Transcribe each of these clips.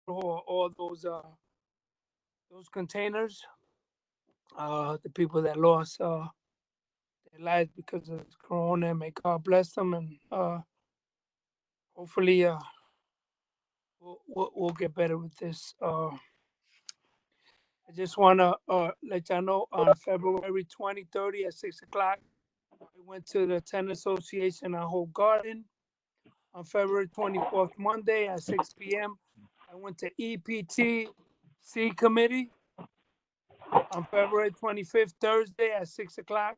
all those containers. The people that lost their lives because of Corona. May God bless them, and hopefully we'll get better with this. I just want to let y'all know on February 2030 at 6 o'clock, I went to the Tennis Association on Hope Garden. On February 24th, Monday at 6 p.m., I went to EPTC committee. On February 25th, Thursday at 6 o'clock,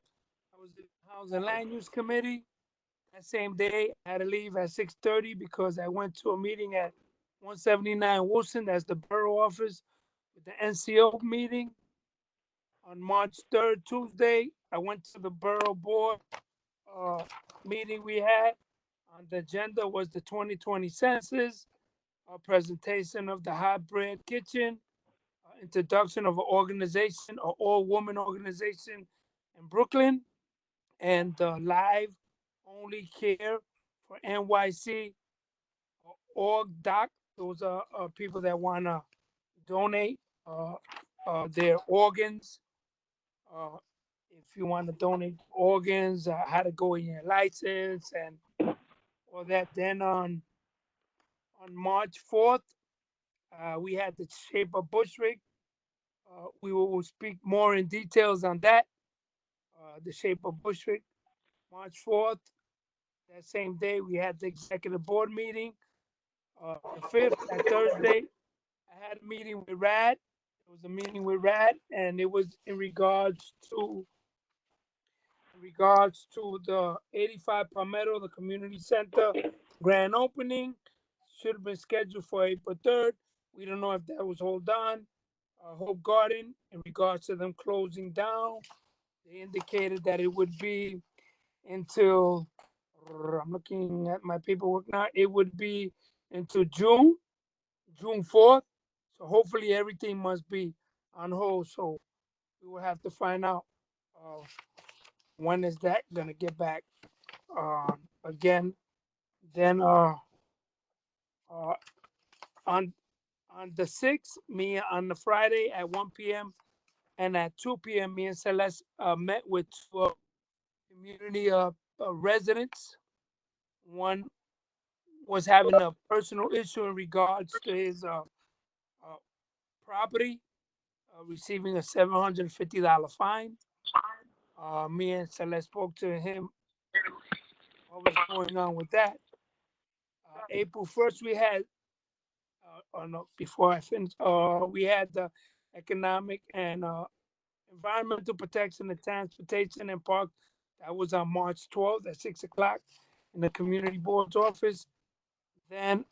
I was in the House and Land Use Committee. That same day, I had to leave at 6:30 because I went to a meeting at 179 Wilson. That's the borough office with the NCO meeting. On March 3rd, Tuesday, I went to the borough board uh, meeting we had. On the agenda was the 2020 census, a presentation of the hybrid kitchen, introduction of an organization, an all-woman organization in Brooklyn, and live only care for NYC org doc. Those are people that want to donate uh, their organs. Uh, if you want to donate organs, how to go in your license and all that. Then on March 4th, we had the shape of Bushwick. We will speak more in details on that. The shape of Bushwick, March 4th. That same day, we had the executive board meeting. The 5th, that Thursday, I had a meeting with RAD. It was a meeting with RAD, and it was in regards to the 85 Palmetto, the community center grand opening. Should have been scheduled for April 3rd. We don't know if that was hold on. Hope Garden, in regards to them closing down, they indicated that it would be until, I'm looking at my paperwork now, it would be until June 4th. So hopefully everything must be on hold. So we will have to find out uh, when is that gonna get back again. Then uh, on the 6th, me on the Friday at 1 p.m. and at 2 p.m. me and Celeste met with two community residents. One was having a personal issue in regards to his uh, property, receiving a $750 fine. Me and Celeste spoke to him what was going on with that. April 1st, we had, oh no, before I finish, we had the economic and environmental protection and transportation and park. That was on March 12th at 6 o'clock in the community board's office. Then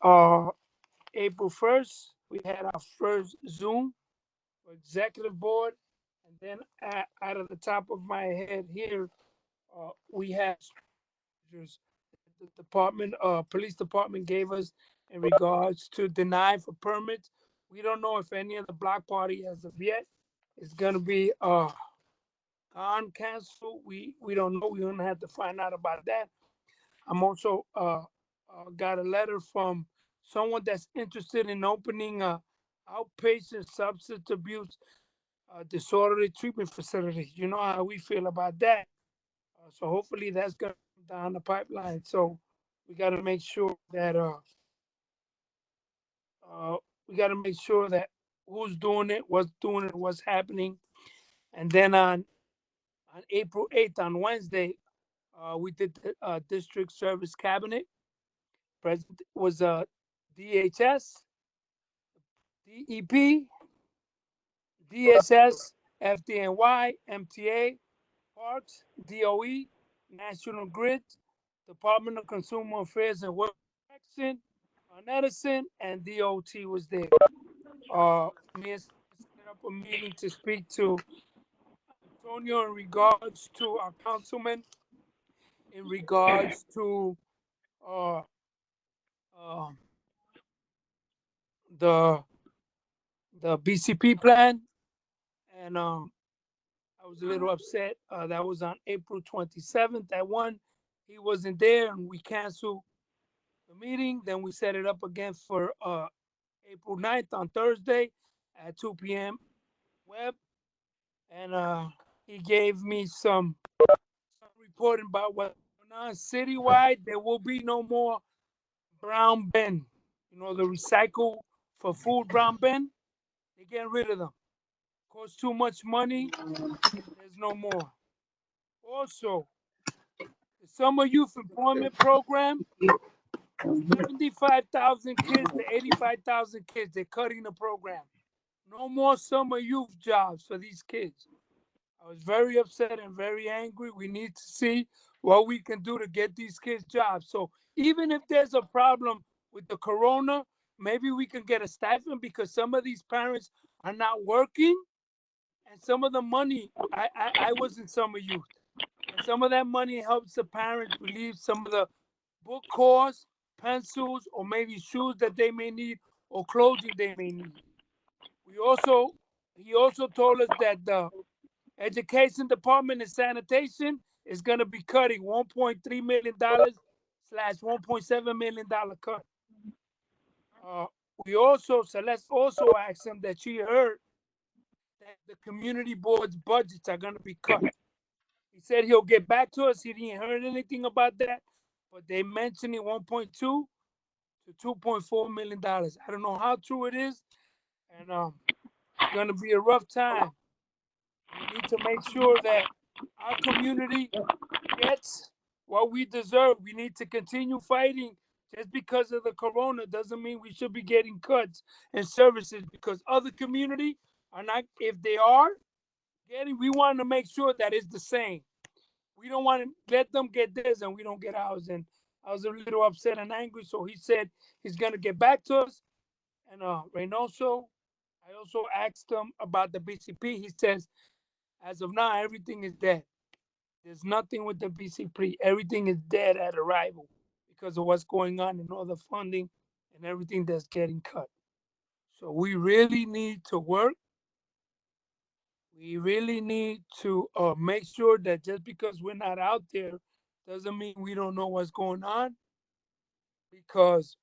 April 1st, we had our first Zoom for executive board. And then out of the top of my head here, we had just the police department gave us in regards to deny for permits. We don't know if any of the block party as of yet is gonna be gone canceled. We don't know. We're gonna have to find out about that. I'm also got a letter from someone that's interested in opening a outpatient substance abuse disorderly treatment facility. You know how we feel about that. So hopefully that's gonna come down the pipeline. So we got to make sure that uh, we got to make sure that who's doing it, what's happening. And then on April 8th, on Wednesday, we did the district service cabinet. President was DHS, DEP, DSS, FDNY, MTA, Parks, DOE, National Grid, Department of Consumer Affairs and Work Protection, Edison, and DOT was there. Me and set up a meeting to speak to Antonio in regards to our councilman, in regards to uh, uh, the BCP plan, and I was a little upset. That was on April 27th. At one, he wasn't there, and we canceled the meeting. Then we set it up again for April April 9th on Thursday at 2 p.m. Web, and he gave me some reporting about what's going on citywide. There will be no more brown bin. You know, the recycle for food brown bin. They're getting rid of them. Costs too much money. There's no more. Also, the summer youth employment program, 75,000 kids to 85,000 kids. They're cutting the program. No more summer youth jobs for these kids. I was very upset and very angry. We need to see what we can do to get these kids jobs. So even if there's a problem with the corona, maybe we can get a stipend because some of these parents are not working, and some of the money I was in summer youth, and some of that money helps the parents relieve some of the book costs, pencils, or maybe shoes that they may need or clothing they may need. We also He also told us that the education department and sanitation is going to be cutting $1.3 million slash $1.7 million cut. Uh, we also Celeste also asked him that she heard that the community board's budgets are going to be cut. He said he'll get back to us. He didn't heard anything about that, but they mentioned it 1.2 to $2.4 million. I don't know how true it is, and it's going to be a rough time. We need to make sure that our community gets what we deserve. We need to continue fighting. Just because of the corona doesn't mean we should be getting cuts in services because other community are not. If they are getting, we want to make sure that it's the same. We don't want to let them get theirs and we don't get ours. And I was a little upset and angry. So he said he's gonna get back to us. And Reynoso, I also asked him about the BCP. He says as of now everything is dead. There's nothing with the BCP. Everything is dead at arrival because of what's going on and all the funding and everything that's getting cut. So we really need to work. We really need to make sure that just because we're not out there doesn't mean we don't know what's going on because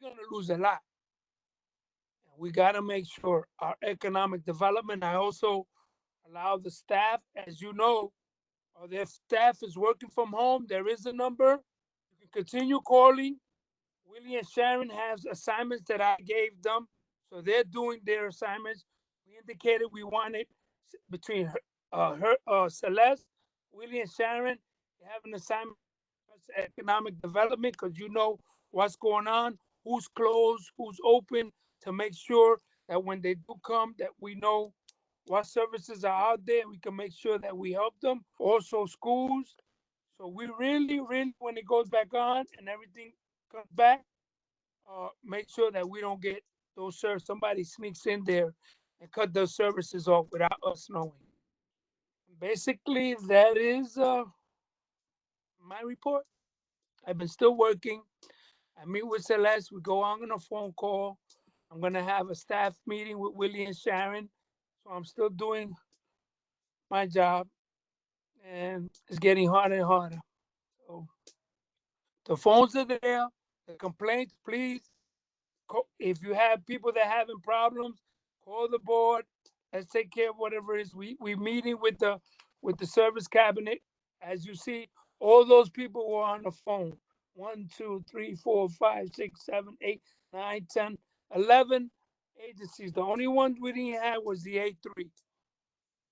we're going to lose a lot. We got to make sure our economic development. I also allow the staff, as you know, their staff is working from home. There is a number. You can continue calling. Willie and Sharon has assignments that I gave them, so they're doing their assignments. We indicated we wanted between Celeste, Willie, and Sharon. They have an assignment for economic development because you know what's going on, who's closed, who's open, to make sure that when they do come, that we know what services are out there. We can make sure that we help them. Also, schools. So we really, really, when it goes back on and everything comes back, make sure that we don't get those services. Somebody sneaks in there and cut those services off without us knowing. Basically, that is my report. I've been still working. I meet with Celeste. We go on a phone call. I'm gonna have a staff meeting with Willie and Sharon. So I'm still doing my job, and it's getting harder and harder. So the phones are there. The complaints, please. If you have people that having problems, call the board. Let's take care of whatever it is. We meeting with the service cabinet. As you see, all those people were on the phone. One, two, three, four, five, six, seven, eight, nine, 10, 11 agencies. The only one we didn't have was the A3.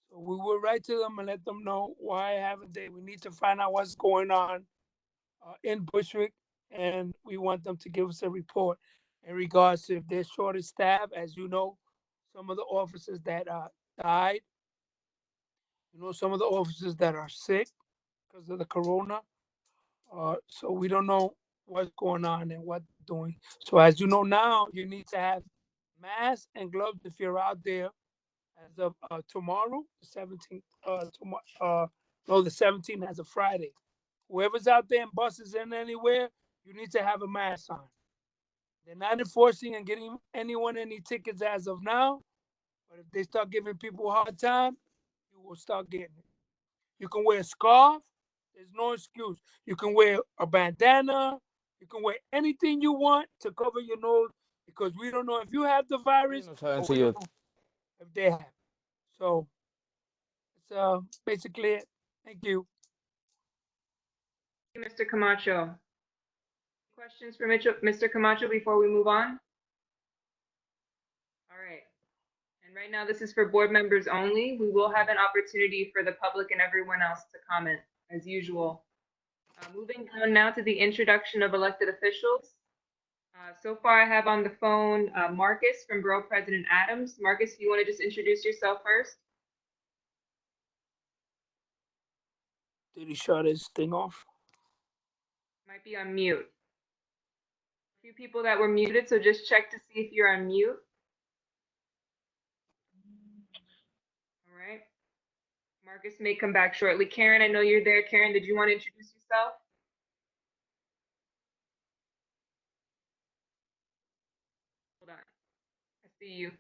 So we will write to them and let them know why haven't they. We need to find out what's going on in Bushwick, and we want them to give us a report in regards to if they're short of staff. As you know, some of the officers that died, you know, some of the officers that are sick because of the corona. So we don't know what's going on and what they're doing. So as you know now, you need to have masks and gloves if you're out there as of tomorrow, the 17th. No, the 17th as of Friday. Whoever's out there in buses and anywhere, you need to have a mask on. They're not enforcing and getting anyone any tickets as of now, but if they start giving people a hard time, you will start getting it. You can wear a scarf. There's no excuse. You can wear a bandana. You can wear anything you want to cover your nose because we don't know if you have the virus or we don't know if they have. So it's basically it. Thank you. Mr. Camacho. Questions for Mr. Camacho before we move on? All right. And right now, this is for board members only. We will have an opportunity for the public and everyone else to comment as usual. Moving on now to the introduction of elected officials. So far, I have on the phone Marcus from Borough President Adams. Marcus, do you want to just introduce yourself first? Did he shut his thing off? Might be on mute. A few people that were muted, so just check to see if you're on mute. All right. Marcus may come back shortly. Karen, I know you're there. Karen, did you want to introduce yourself? Hold on. I see you.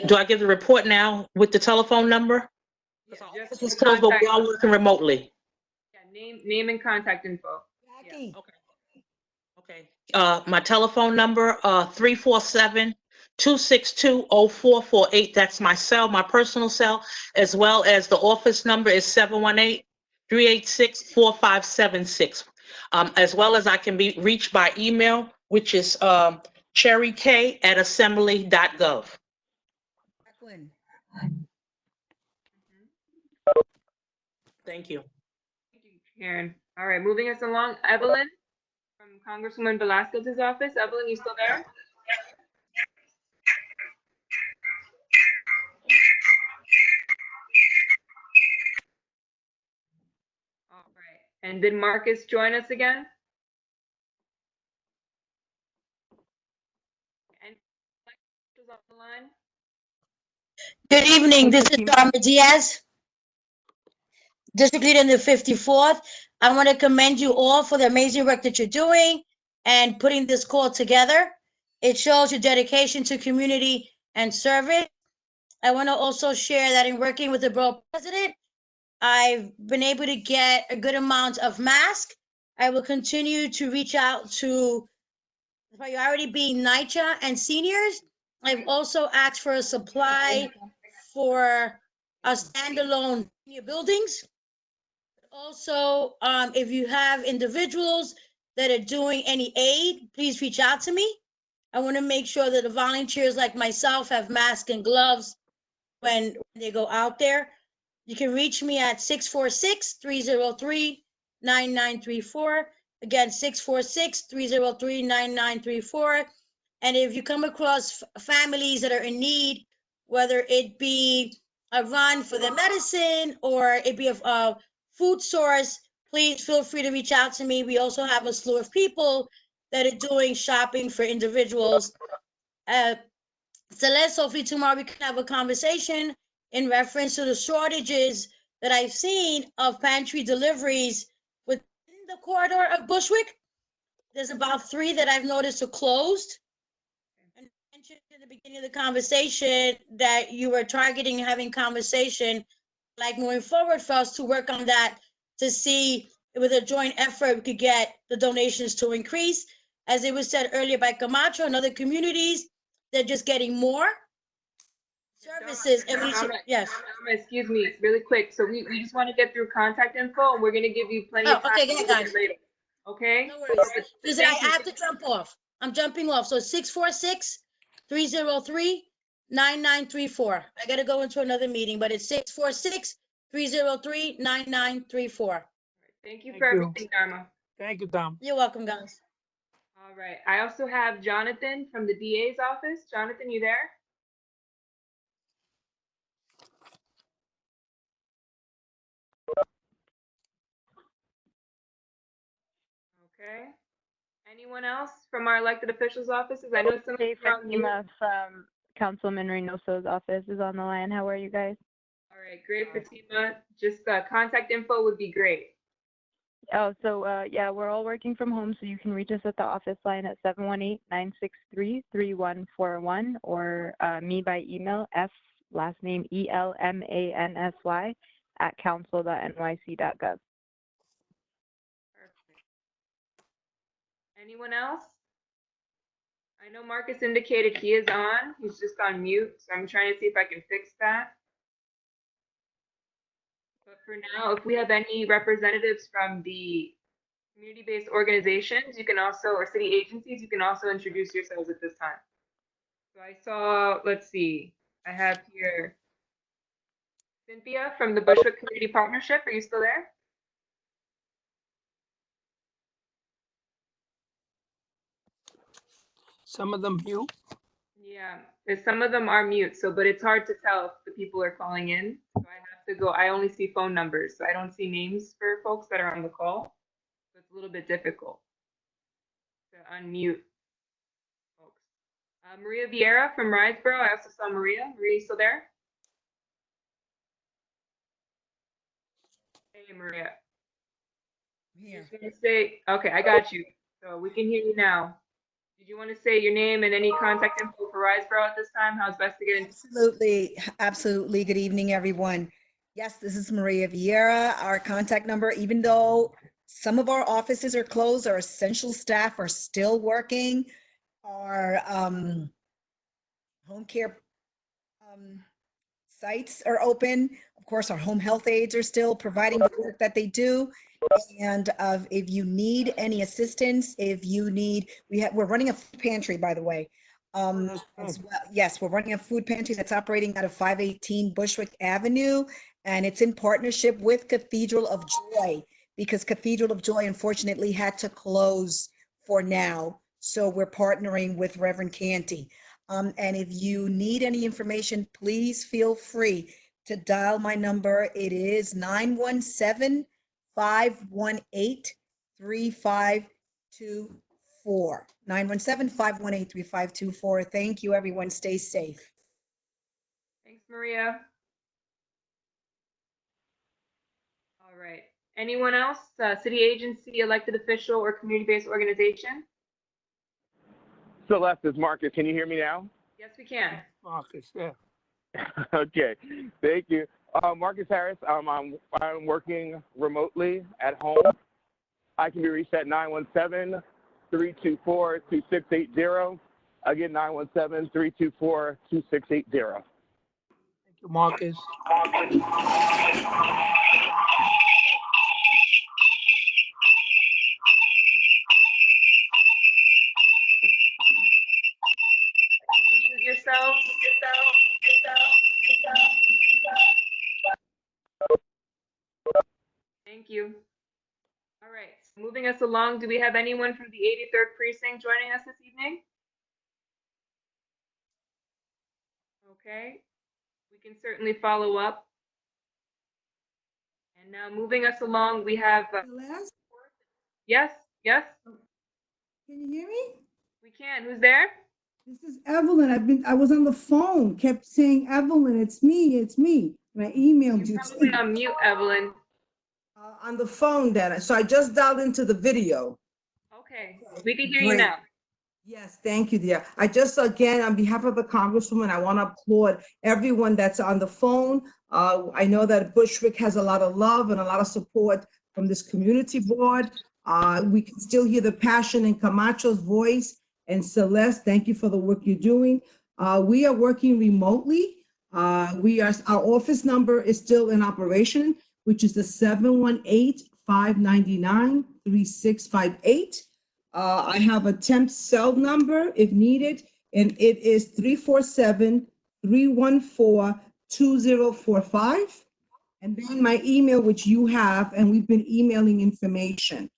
Do I give the report now with the telephone number? Yeah, This is closed, but we are working remotely. Yeah, name and contact info. Jackie. Okay. My telephone number, 347-262-0448. That's my cell, my personal cell, as well as the office number is 718-386-4576. As well as I can be reached by email, which is cherryk@assembly.gov. Jacqueline. Thank you. Thank you, Karen. All right, moving us along. Evelyn from Congresswoman Velasquez's office. Evelyn, you still there? All right. And did Marcus join us again? And on the line? Good evening. This is Dharma Diaz, District Leader in the 54th. I want to commend you all for the amazing work that you're doing and putting this call together. It shows your dedication to community and service. I want to also share that in working with the borough president, I've been able to get a good amount of masks. I will continue to reach out to the priority being NYCHA and seniors. I've also asked for a supply for a standalone senior buildings. Also, if you have individuals that are doing any aid, please reach out to me. I want to make sure that the volunteers like myself have masks and gloves when they go out there. You can reach me at 646-303-9934. Again, 646-303-9934. And if you come across families that are in need, whether it be a run for their medicine or it be a food source, please feel free to reach out to me. We also have a slew of people that are doing shopping for individuals. Celeste, hopefully tomorrow we can have a conversation in reference to the shortages that I've seen of pantry deliveries within the corridor of Bushwick. There's about 3 that I've noticed are closed. And I mentioned in the beginning of the conversation that you were targeting having conversation, like moving forward for us to work on that to see with a joint effort we could get the donations to increase. As it was said earlier by Camacho and other communities, they're just getting more services. And we should, yes. Excuse me, really quick. So we just want to get through contact info and we're going to give you plenty of time. Okay, go ahead, guys. Later. Okay? No worries. Listen, I have to jump off. I'm jumping off. So 646-303-9934. I got to go into another meeting, but it's 646-303-9934. Thank you Thank for you. everything, Dharma. Thank you, Dom. You're welcome, guys. All right. I also have Jonathan from the DA's office. Jonathan, you there? Okay. Anyone else from our elected officials' offices? I know some of you are on mute. Fatima from Councilman Reynoso's office is on the line. How are you guys? All right, great, Fatima. Just contact info would be great. Oh, so yeah, we're all working from home, so you can reach us at the office line at 718-963-3141 or me by email, last name ELMANSY @council.nyc.gov. Perfect. Anyone else? I know Marcus indicated he is on. He's just on mute, so I'm trying to see if I can fix that. But for now, if we have any representatives from the community-based organizations, you can also, or city agencies, you can also introduce yourselves at this time. So I saw, let's see, I have here Cynthia from the Bushwick Community Partnership. Are you still there? Some of them mute. Yeah, some of them are mute, so, but it's hard to tell if the people are calling in. So I have to go, I only see phone numbers, so I don't see names for folks that are on the call. So it's a little bit difficult to unmute folks. Maria Vieira from Riseboro. I also saw Maria. Maria, you still there? Hey, Maria. Here. Just want to say, okay, I got you. So we can hear you now. Did you want to say your name and any contact info for Riseboro at this time? How's best to get in? Absolutely, absolutely. Good evening, everyone. Yes, this is Maria Vieira. Our contact number, even though some of our offices are closed, our essential staff are still working. Our home care sites are open. Of course, our home health aides are still providing the work that they do. And if you need any assistance, if you need, we're running a food pantry, by the way. As well. Yes, we're running a food pantry that's operating out of 518 Bushwick Avenue, and it's in partnership with Cathedral of Joy, because Cathedral of Joy unfortunately had to close for now. So we're partnering with Reverend Canty. And if you need any information, please feel free to dial my number. It is 917-518-3524. 917-518-3524. Thank you, everyone. Stay safe. Thanks, Maria. All right. Anyone else? City agency, elected official, or community-based organization? Celeste, is Marcus. Can you hear me now? Yes, we can. Marcus, yeah. Okay, thank you. Marcus Harris, I'm working remotely at home. I can be reached at 917-324-2680. Again, 917-324-2680. Thank you, Marcus. Mute yourself. Thank you. All right, so moving us along, do we have anyone from the 83rd Precinct joining us this evening? Okay, we can certainly follow up. And now moving us along, we have, Celeste, yes, can you hear me? we can. Who's there? This is Evelyn. I was on the phone, kept saying, Evelyn, it's me. And I emailed you. You're probably on mute, Evelyn. On the phone, Dana. So I just dialed into the video. Okay, we can hear you Great. now. Yes, thank you, dear. I just, again, on behalf of the Congresswoman, I want to applaud everyone that's on the phone. I know that Bushwick has a lot of love and a lot of support from this community board. We can still hear the passion in Camacho's voice. And Celeste, thank you for the work you're doing. We are working remotely. Our office number is still in operation, which is the 718-599-3658. I have a temp cell number if needed, and it is 347-314-2045. And then my email, which you have, and we've been emailing information.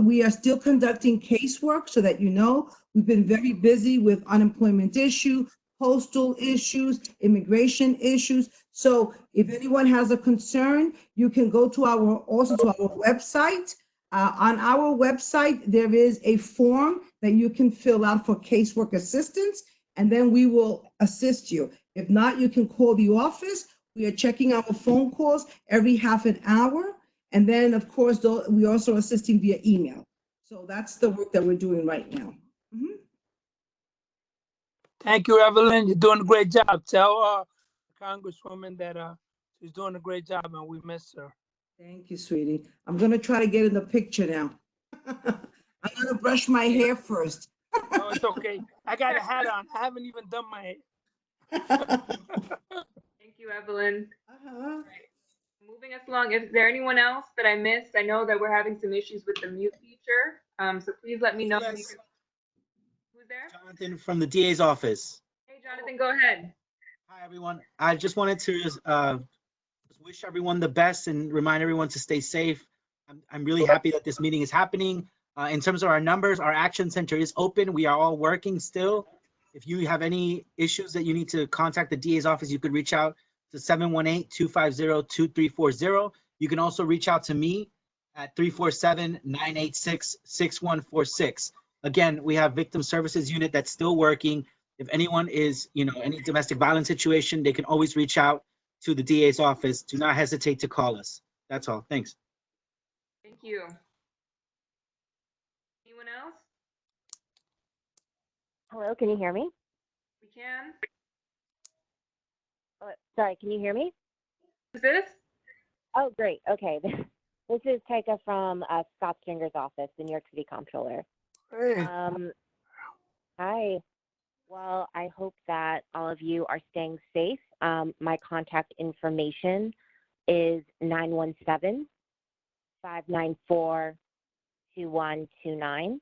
We are still conducting casework so that you know. We've been very busy with unemployment issue, postal issues, immigration issues. So if anyone has a concern, you can go to our website. On our website, there is a form that you can fill out for casework assistance, and then we will assist you. If not, you can call the office. We are checking our phone calls every half an hour. And then, of course, we also assisting via email. So that's the work that we're doing right now. Mhm. Thank you, Evelyn. You're doing a great job. Tell Congresswoman that she's doing a great job and we miss her. Thank you, sweetie. I'm going to try to get in the picture now. I'm going to brush my hair first. No, it's okay. I got a hat on. I haven't even done my hair. Thank you, Evelyn. Uh-huh. Moving us along, is there anyone else that I missed? I know that we're having some issues with the mute feature, so please let me know. If you Yes. can... Who's there? Jonathan from the DA's office. Hey, Jonathan, go ahead. Hi, everyone. I just wanted to just wish everyone the best and remind everyone to stay safe. I'm really happy that this meeting is happening. In terms of our numbers, our action center is open. We are all working still. If you have any issues that you need to contact the DA's office, you could reach out to 718-250-2340. You can also reach out to me at 347-986-6146. Again, we have victim services unit that's still working. If anyone is, any domestic violence situation, they can always reach out to the DA's office. Do not hesitate to call us. That's all. Thanks. Thank you. Anyone else? Hello, can you hear me? We can. Sorry, can you hear me? Who's this? Oh, great. Okay. This is Taika from Scott Stringer's office, the New York City Comptroller. Hey, Hi. Well, I hope that all of you are staying safe. My contact information is 917-594-2129.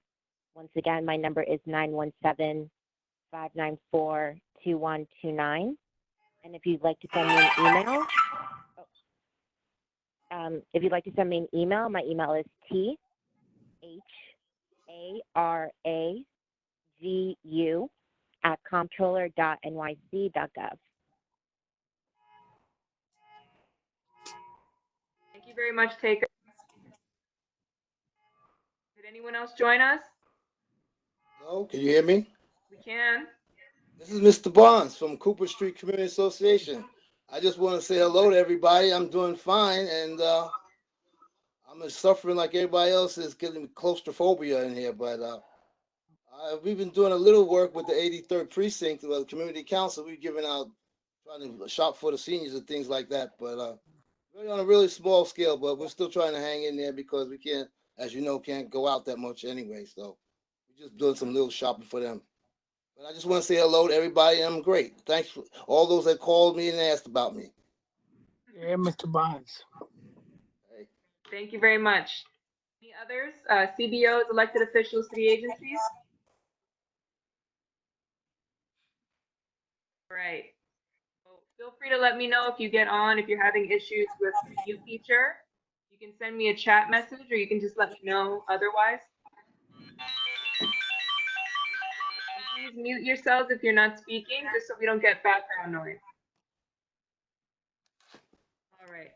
Once again, my number is 917-594-2129. And if you'd like to send me an email, my email is tharagu@comptroller.nyc.gov. Thank you very much, Taker. Did anyone else join us? Hello, can you hear me? We can. This is Mr. Barnes from Cooper Street Community Association. I just want to say hello to everybody. I'm doing fine, and I'm suffering like everybody else is, getting claustrophobia in here. But we've been doing a little work with the 83rd Precinct, the Community Council. We've given out, trying to shop for the seniors and things like that. But really on a really small scale, but we're still trying to hang in there because we can't, as you know, can't go out that much anyway. So we're just doing some little shopping for them. But I just want to say hello to everybody. I'm great. Thanks for all those that called me and asked about me. yeah, Mr. Bonds. Hey. Thank you very much. Any others? CBOs, elected officials, city agencies? All right. So feel free to let me know if you get on, if you're having issues with the mute feature. You can send me a chat message or you can just let me know otherwise. And please mute yourselves if you're not speaking, just so we don't get background noise. All right.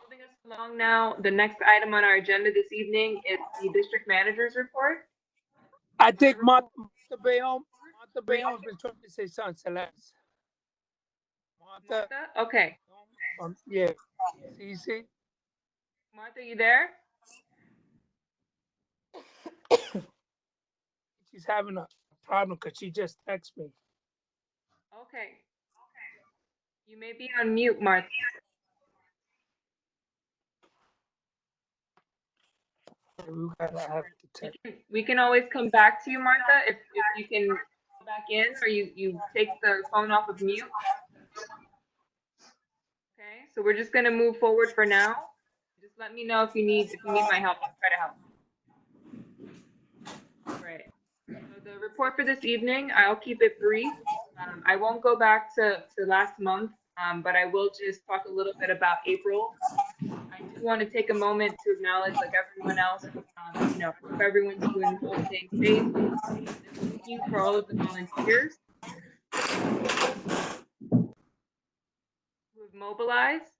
Moving us along now, the next item on our agenda this evening is the district manager's report. I think Martha Bayon's been trying to say something, Celeste. Martha, Okay. yeah. See? Martha, you there? She's having a problem because she just texted me. Okay. You may be on mute, Martha. We gotta have to text. We can always come back to you, Martha, if you can go back in or you take the phone off of mute. Okay, so we're just gonna move forward for now. Just let me know if you need my help. I'll try to help. All right. So the report for this evening, I'll keep it brief. I won't go back to last month, but I will just talk a little bit about April. I do want to take a moment to acknowledge, like everyone else, hope everyone's doing well, staying safe. And thank you for all of the volunteers who have mobilized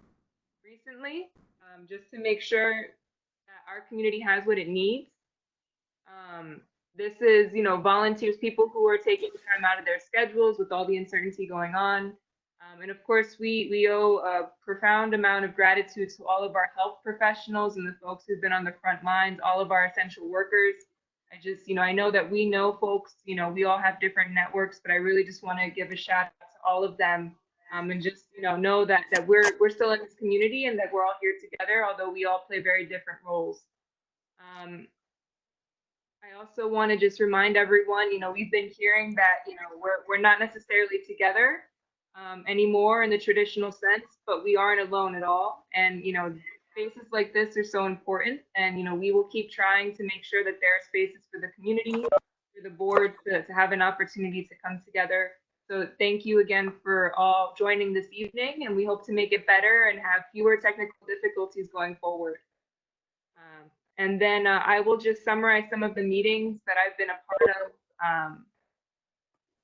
recently, just to make sure that our community has what it needs. This is, volunteers, people who are taking time out of their schedules with all the uncertainty going on. And of course, we owe a profound amount of gratitude to all of our health professionals and the folks who've been on the front lines, all of our essential workers. I know that we know folks, we all have different networks, but I really just want to give a shout out to all of them. And just, know that we're still in this community and that we're all here together, although we all play very different roles. I also want to just remind everyone, we've been hearing that, we're not necessarily together anymore in the traditional sense, but we aren't alone at all. And, spaces like this are so important. And, we will keep trying to make sure that there are spaces for the community, for the board to have an opportunity to come together. So thank you again for all joining this evening, and we hope to make it better and have fewer technical difficulties going forward. And then I will just summarize some of the meetings that I've been a part of.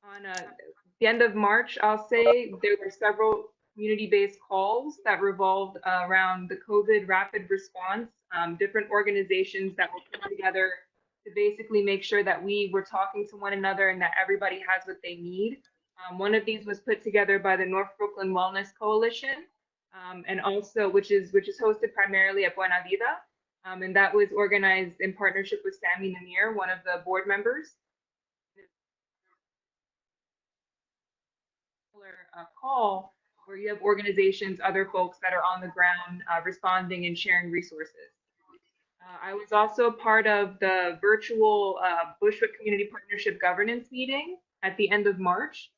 On the end of March, I'll say there were several community-based calls that revolved around the COVID rapid response, different organizations that were put together to basically make sure that we were talking to one another and that everybody has what they need. One of these was put together by the North Brooklyn Wellness Coalition, and also which is hosted primarily at Buena Vida. And that was organized in partnership with Sammy Namir, one of the board members. Call where you have organizations, other folks that are on the ground responding and sharing resources. I was also part of the virtual Bushwick Community Partnership Governance meeting at the end of March.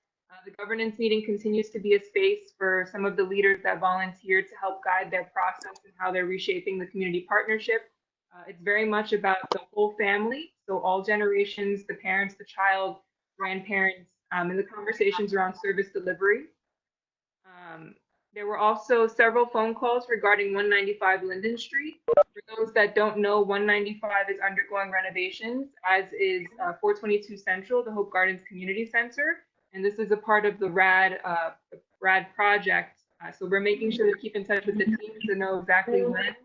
The governance meeting continues to be a space for some of the leaders that volunteered to help guide their process and how they're reshaping the community partnership. It's very much about the whole family, so all generations, the parents, the child, grandparents, and the conversations around service delivery. There were also several phone calls regarding 195 Linden Street. For those that don't know, 195 is undergoing renovations, as is 422 Central, the Hope Gardens Community Center. And this is a part of the RAD project. So we're making sure to keep in touch with the team to know exactly when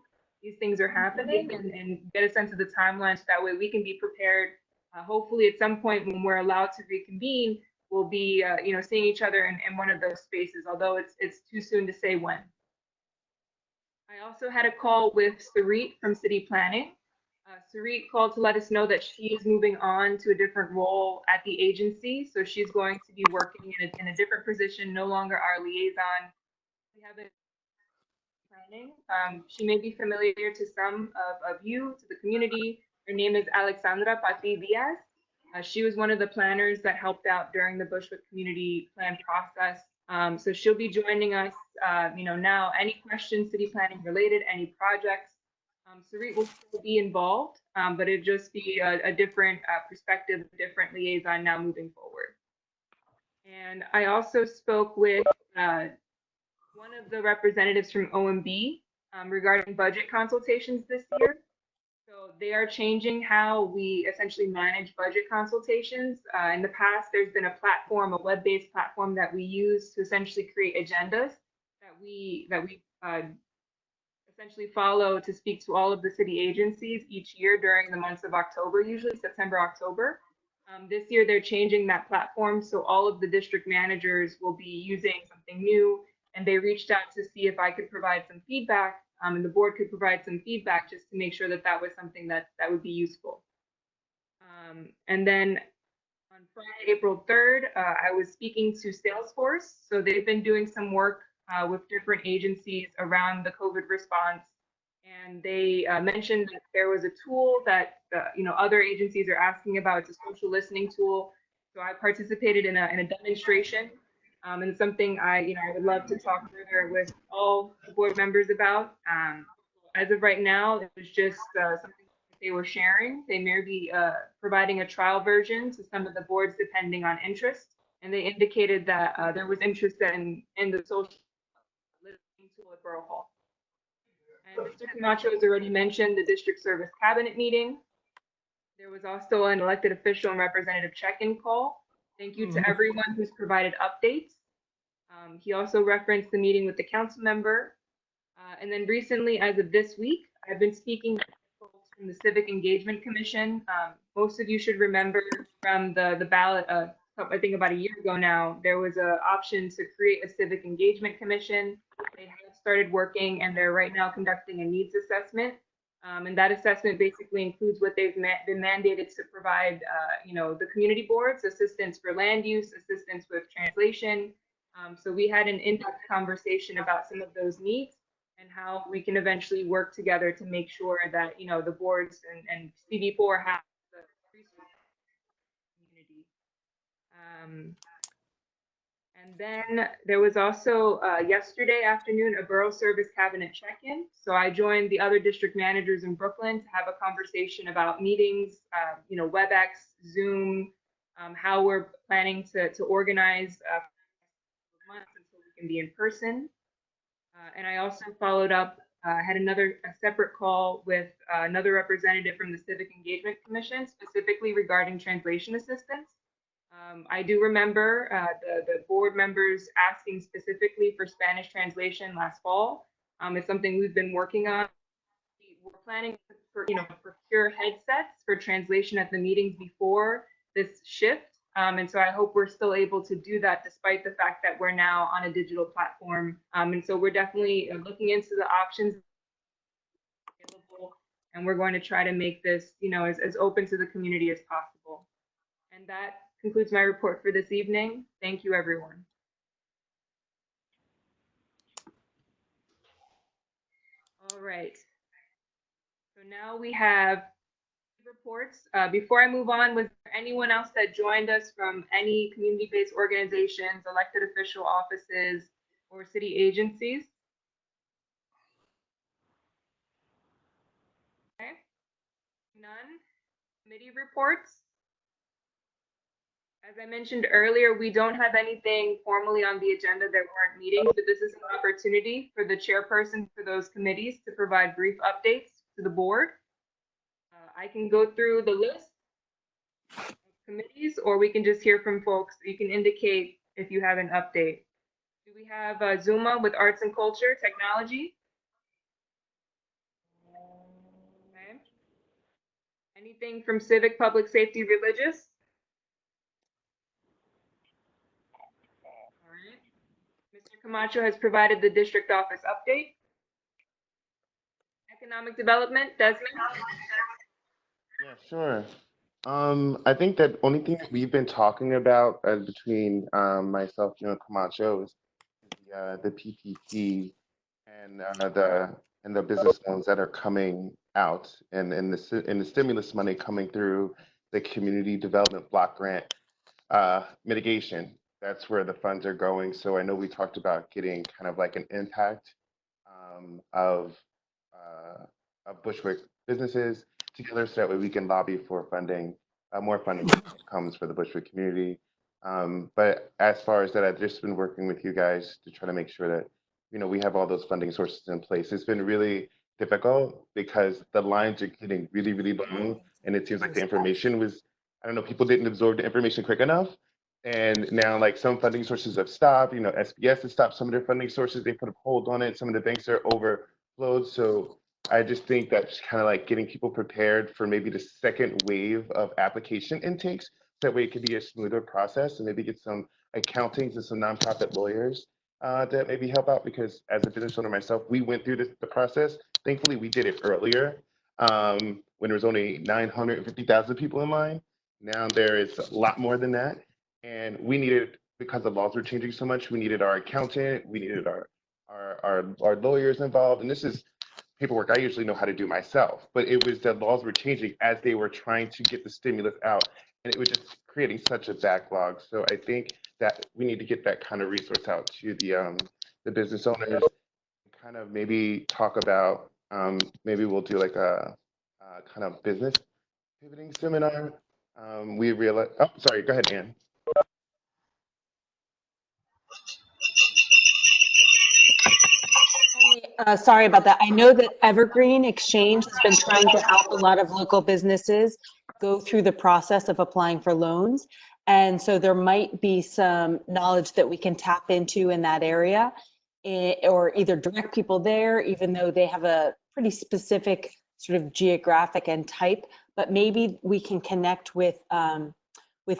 these things are happening and get a sense of the timeline so that way we can be prepared. Hopefully at some point when we're allowed to reconvene, we'll be seeing each other in one of those spaces, although it's too soon to say when. I also had a call with Sarit from City Planning. Sarit called to let us know that she is moving on to a different role at the agency. So she's going to be working in a different position, no longer our liaison. We have a planning. She may be familiar to some of you, to the community. Her name is Alexandra Pati Diaz. She was one of the planners that helped out during the Bushwick Community Plan process. So she'll be joining us, now any questions city planning related, any projects. Sarit will still be involved, but it'd just be a different perspective, a different liaison now moving forward. And I also spoke with one of the representatives from OMB regarding budget consultations this year. So they are changing how we essentially manage budget consultations. In the past, there's been a platform, a web-based platform that we use to essentially create agendas that we essentially follow to speak to all of the city agencies each year during the months of October, usually September, October. This year, they're changing that platform, so all of the district managers will be using something new, and they reached out to see if I could provide some feedback, and the board could provide some feedback just to make sure that that was something that would be useful. And then on Friday, April 3rd, I was speaking to Salesforce. So they've been doing some work with different agencies around the COVID response. And they mentioned that there was a tool that other agencies are asking about. It's a social listening tool. So I participated in a demonstration, and something I would love to talk further with all the board members about. As of right now, it was just something they were sharing. They may be providing a trial version to some of the boards depending on interest. And they indicated that there was interest in the social listening tool at Borough Hall. And Mr. Camacho has already mentioned the district service cabinet meeting. There was also an elected official and representative check-in call. Thank you to everyone who's provided updates. He also referenced the meeting with the council member. And then recently, as of this week, I've been speaking with folks from the Civic Engagement Commission. Most of you should remember from the ballot, I think about a year ago now, there was an option to create a Civic Engagement Commission. They have started working, and they're right now conducting a needs assessment. And that assessment basically includes what they've been mandated to provide, the community boards, assistance for land use, assistance with translation. So we had an in-depth conversation about some of those needs and how we can eventually work together to make sure that, the boards and CV4 have the And then there was also yesterday afternoon a Borough Service Cabinet check-in. So I joined the other district managers in Brooklyn to have a conversation about meetings, WebEx, Zoom, how we're planning to organize months until we can be in person. And I also followed up, had a separate call with another representative from the Civic Engagement Commission, specifically regarding translation assistance. I do remember the board members asking specifically for Spanish translation last fall. It's something we've been working on. We're planning to procure headsets for translation at the meetings before this shift. And so I hope we're still able to do that despite the fact that we're now on a digital platform. And so we're definitely looking into the options available, and we're going to try to make this, as open to the community as possible. And that concludes my report for this evening. Thank you, everyone. All right. So now we have reports. Before I move on, was there anyone else that joined us from any community-based organizations, elected official offices, or city agencies? Okay. None. Committee reports. As I mentioned earlier, we don't have anything formally on the agenda. There weren't meetings, but this is an opportunity for the chairperson for those committees to provide brief updates to the board. I can go through the list of committees, or we can just hear from folks. You can indicate if you have an update. Do we have Zuma with Arts and Culture, Technology? Okay. Anything from Civic, Public Safety, Religious? All right. Mr. Camacho has provided the district office update. Economic Development, Desmond? Yeah, sure. I think that only thing we've been talking about between myself, Camacho, is the PPP and the business loans that are coming out, and the stimulus money coming through the Community Development Block Grant mitigation. That's where the funds are going. So I know we talked about getting kind of like an impact of Bushwick businesses together, so that way we can lobby for funding, more funding comes for the Bushwick community. But as far as that, I've just been working with you guys to try to make sure that we have all those funding sources in place. It's been really difficult because the lines are getting really, really long, and it seems like the information was, I don't know, people didn't absorb the information quick enough. And now, like, some funding sources have stopped. SBS has stopped some of their funding sources. They put a hold on it. Some of the banks are overflowed. So I just think that's kind of like getting people prepared for maybe the second wave of application intakes. So that way it could be a smoother process, and maybe get some accountings and some nonprofit lawyers that maybe help out, because as a business owner myself, we went through the process. Thankfully, we did it earlier when there was only 950,000 people in line. Now there is a lot more than that. And we needed, because the laws were changing so much, we needed our accountant, we needed our lawyers involved. And this is paperwork I usually know how to do myself, but it was the laws were changing as they were trying to get the stimulus out, and it was just creating such a backlog. So I think that we need to get that kind of resource out to the business owners, kind of maybe talk about, maybe we'll do like a kind of business pivoting seminar. We realize, oh, sorry, go ahead, Ann. Sorry about that. I know that Evergreen Exchange has been trying to help a lot of local businesses go through the process of applying for loans. And so there might be some knowledge that we can tap into in that area, or either direct people there, even though they have a pretty specific sort of geographic and type, but maybe we can connect with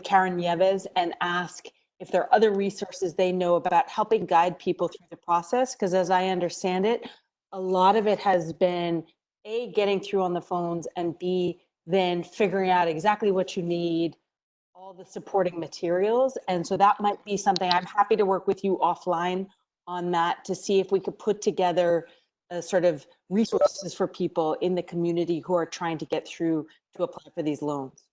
Karen Nieves and ask if there are other resources they know about helping guide people through the process. Because as I understand it, a lot of it has been A, getting through on the phones, and B, then figuring out exactly what you need, all the supporting materials. And so that might be something I'm happy to work with you offline on that, to see if we could put together a sort of resources for people in the community who are trying to get through to apply for these loans.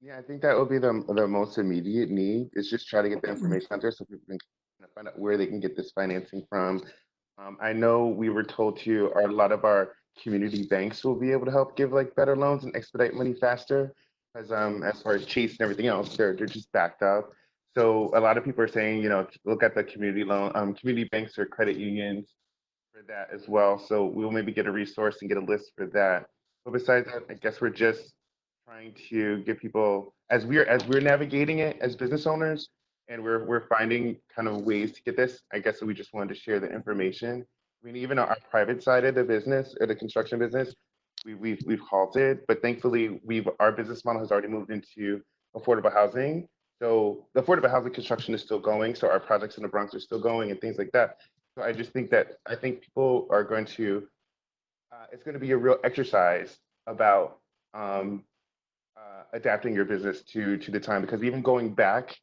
Yeah, I think that would be the most immediate need is just try to get the information out there so people can kind of find out where they can get this financing from. I know we were told to, a lot of our community banks will be able to help give like better loans and expedite money faster. As far as Chase and everything else, they're just backed up. So a lot of people are saying, look at the community banks or credit unions for that as well. So we'll maybe get a resource and get a list for that. But besides that, I guess we're just trying to give people as we're navigating it as business owners, and we're finding kind of ways to get this. I guess we just wanted to share the information. I mean, even our private side of the business, or the construction business, we've halted, but thankfully our business model has already moved into affordable housing. So the affordable housing construction is still going. So our projects in the Bronx are still going and things like that. So I just think that people are going to, it's going to be a real exercise about adapting your business to the time, because even going back,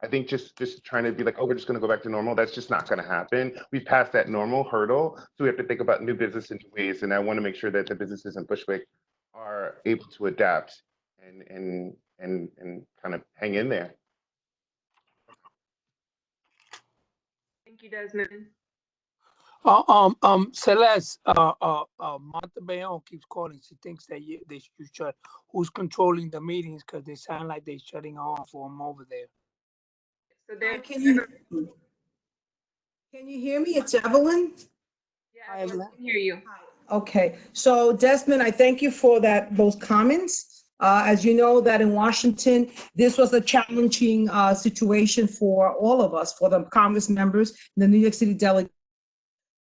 I think just trying to be like, oh, we're just going to go back to normal. That's just not going to happen. We've passed that normal hurdle, so we have to think about new business in new ways. And I want to make sure that the businesses in Bushwick are able to adapt and kind of hang in there. Thank you, Desmond. Celeste, Montebayon keeps calling. She thinks that you shut. Who's controlling the meetings? Because they sound like they're shutting off for them over there. So there. Can you hear me? It's Evelyn. Yeah, I can hear you. Okay, so Desmond, I thank you for those comments. As you know, that in Washington, this was a challenging situation for all of us, for the Congress members, and the New York City delegate,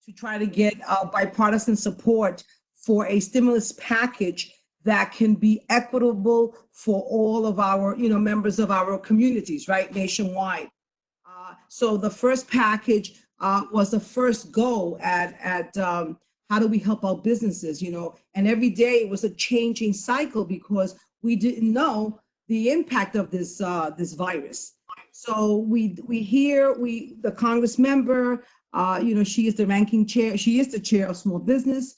to try to get bipartisan support for a stimulus package that can be equitable for all of our, members of our communities, right, nationwide. So the first package was the first go at how do we help our businesses, and every day it was a changing cycle because we didn't know the impact of this virus. So we hear the Congress member, she is the ranking chair. She is the chair of small business.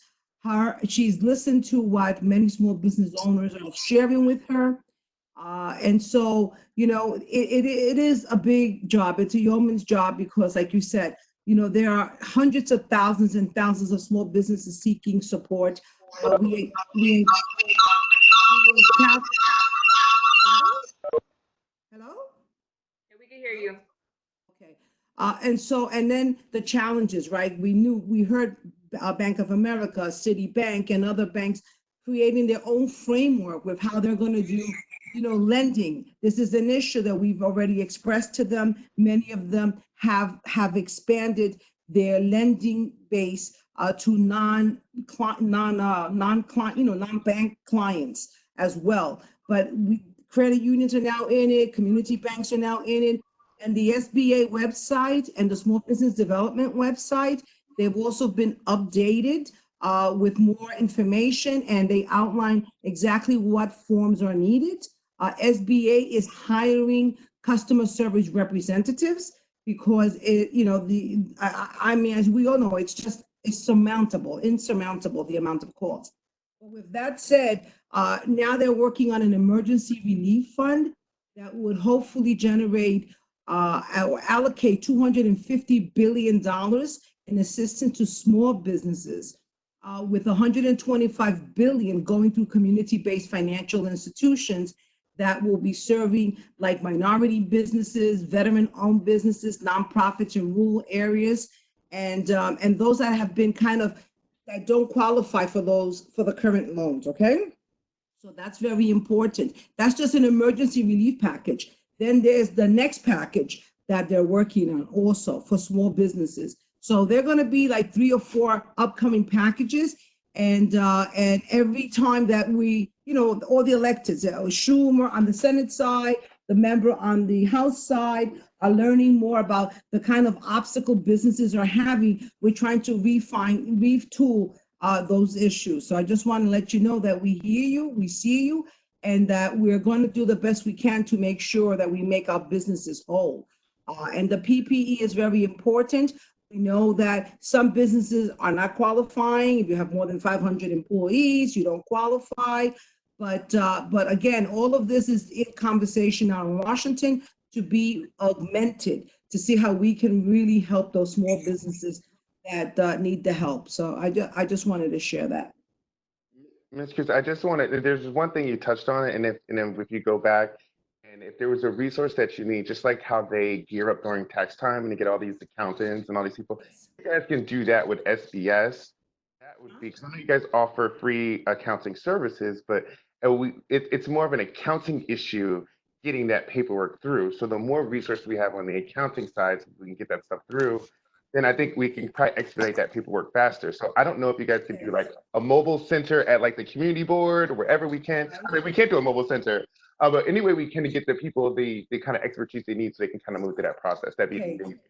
She's listened to what many small business owners are sharing with her. And so, it is a big job. It's a yeoman's job because, like you said, there are hundreds of thousands and thousands of small businesses seeking support. Hello? Yeah, we can hear you. Okay. And then the challenges, right? We heard Bank of America, Citibank, and other banks creating their own framework with how they're going to do, lending. This is an issue that we've already expressed to them. Many of them have expanded their lending base to non-bank clients as well. But credit unions are now in it, community banks are now in it, and the SBA website and the Small Business Development website, they've also been updated with more information, and they outline exactly what forms are needed. SBA is hiring customer service representatives because as we all know, it's insurmountable the amount of calls. But with that said, now they're working on an emergency relief fund that would hopefully generate or allocate $250 billion in assistance to small businesses, with $125 billion going through community-based financial institutions that will be serving like minority businesses, veteran-owned businesses, nonprofits in rural areas, and those that have been that don't qualify for the current loans. Okay, so that's very important. That's just an emergency relief package. Then there's the next package that they're working on also for small businesses. So they're going to be like 3 or 4 upcoming packages, and every time that we, all the electeds, Schumer on the Senate side, the member on the House side, are learning more about the kind of obstacle businesses are having. We're trying to retool those issues. So I just want to let you know that we hear you, we see you, and that we're going to do the best we can to make sure that we make our businesses whole. And the PPE is very important. We know that some businesses are not qualifying. If you have more than 500 employees, you don't qualify. But again, all of this is in conversation now in Washington to be augmented, to see how we can really help those small businesses that need the help. So I just wanted to share that. Ms. Cruz, I just wanted, there's one thing you touched on, and then if you go back, and if there was a resource that you need, just like how they gear up during tax time and you get all these accountants and all these people, you guys can do that with SBS. That would be, because I know you guys offer free accounting services, but it's more of an accounting issue getting that paperwork through. So the more resources we have on the accounting side, so we can get that stuff through, then I think we can probably expedite that paperwork faster. So I don't know if you guys could do like a mobile center at like the community board or wherever we can. I mean, we can't do a mobile center, but anyway, we can get the people the kind of expertise they need so they can kind of move through that process. That'd be amazing.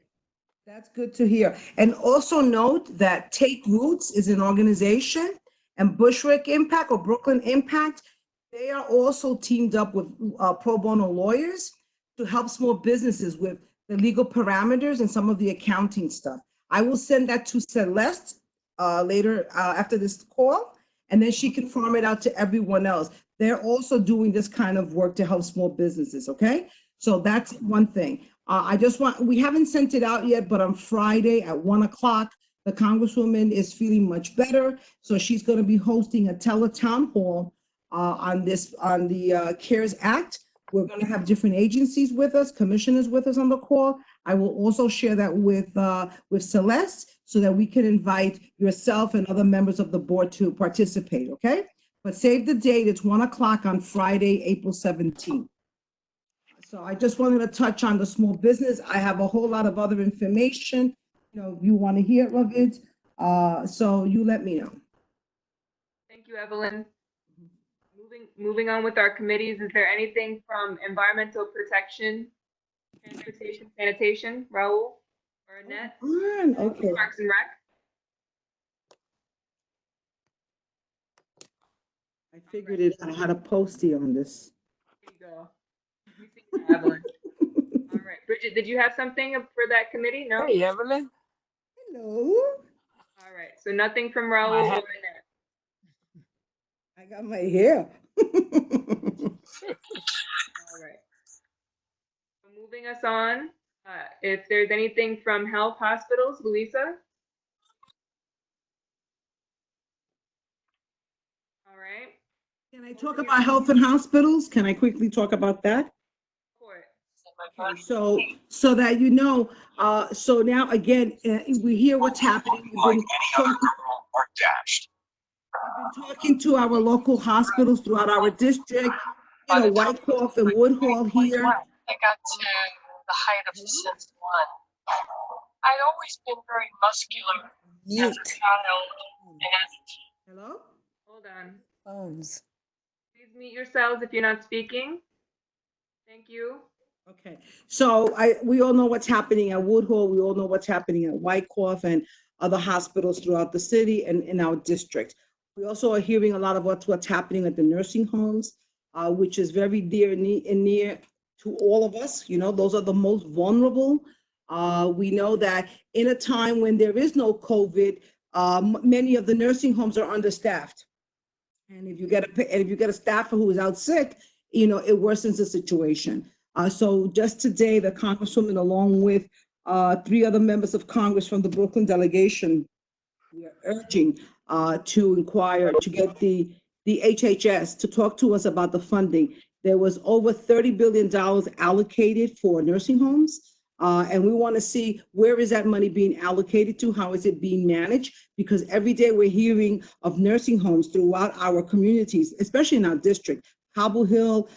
That's good to hear. And also note that Take Roots is an organization, and Bushwick Impact or Brooklyn Impact, they are also teamed up with pro bono lawyers to help small businesses with the legal parameters and some of the accounting stuff. I will send that to Celeste later after this call, and then she can farm it out to everyone else. They're also doing this kind of work to help small businesses, okay? So that's one thing. We haven't sent it out yet, but on Friday at 1 o'clock, the Congresswoman is feeling much better. So she's gonna be hosting a teletown hall on the CARES Act. We're going to have different agencies with us, commissioners with us on the call. I will also share that with Celeste so that we can invite yourself and other members of the board to participate, okay? But save the date, it's 1 o'clock on Friday, April 17th. So I just wanted to touch on the small business. I have a whole lot of other information, if you want to hear of it. So you let me know. Thank you, Evelyn. Moving on with our committees, is there anything from environmental protection, transportation, sanitation, Raul or Annette? Okay. Parks and Rec? I figured it. I had a postie on this. There you go. You see that, Evelyn. All right, Bridget, did you have something for that committee? No? Hey, Evelyn. Hello. All right, so nothing from Raul or Annette. I got my hair. All right. So moving us on, if there's anything from health hospitals, Luisa? All right. Can I talk about health and hospitals? Can I quickly talk about that? Okay, so that you know, so now again, we hear what's happening. We've been talking to our local hospitals throughout our district, Wyckoff and Woodhall here. I got to the height of 6'1". I'd always been very muscular as a child. Hello? Hold on. Phones. Please mute yourselves if you're not speaking. Thank you. Okay, so we all know what's happening at Woodhall. We all know what's happening at Wyckoff and other hospitals throughout the city and in our district. We also are hearing a lot of what's happening at the nursing homes, which is very dear and near to all of us. Those are the most vulnerable. We know that in a time when there is no COVID, many of the nursing homes are understaffed. And if you get a staffer who is out sick, it worsens the situation. So just today, the Congresswoman, along with 3 other members of Congress from the Brooklyn delegation, we are urging to inquire, to get the HHS to talk to us about the funding. There was over $30 billion allocated for nursing homes. And we want to see where is that money being allocated to, how is it being managed? Because every day we're hearing of nursing homes throughout our communities, especially in our district. Cobble Hill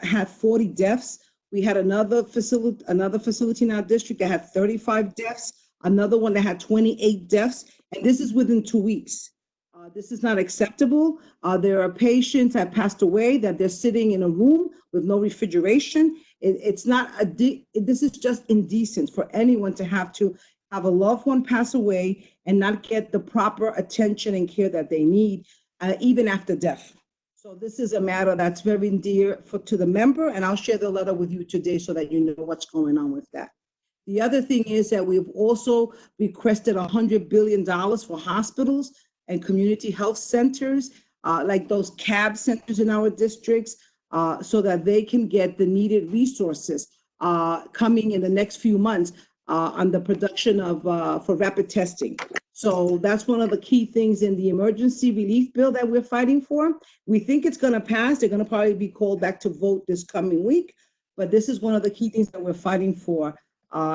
had 40 deaths. We had another facility in our district that had 35 deaths, another one that had 28 deaths, and this is within 2 weeks. This is not acceptable. There are patients that passed away that they're sitting in a room with no refrigeration. This is just indecent for anyone to have a loved one pass away and not get the proper attention and care that they need, even after death. So this is a matter that's very dear to the member, and I'll share the letter with you today so that you know what's going on with that. The other thing is that we've also requested $100 billion for hospitals and community health centers like those CAB centers in our districts, so that they can get the needed resources coming in the next few months on the production of for rapid testing. So that's one of the key things in the emergency relief bill that we're fighting for. We think it's going to pass. They're going to probably be called back to vote this coming week. But this is one of the key things that we're fighting for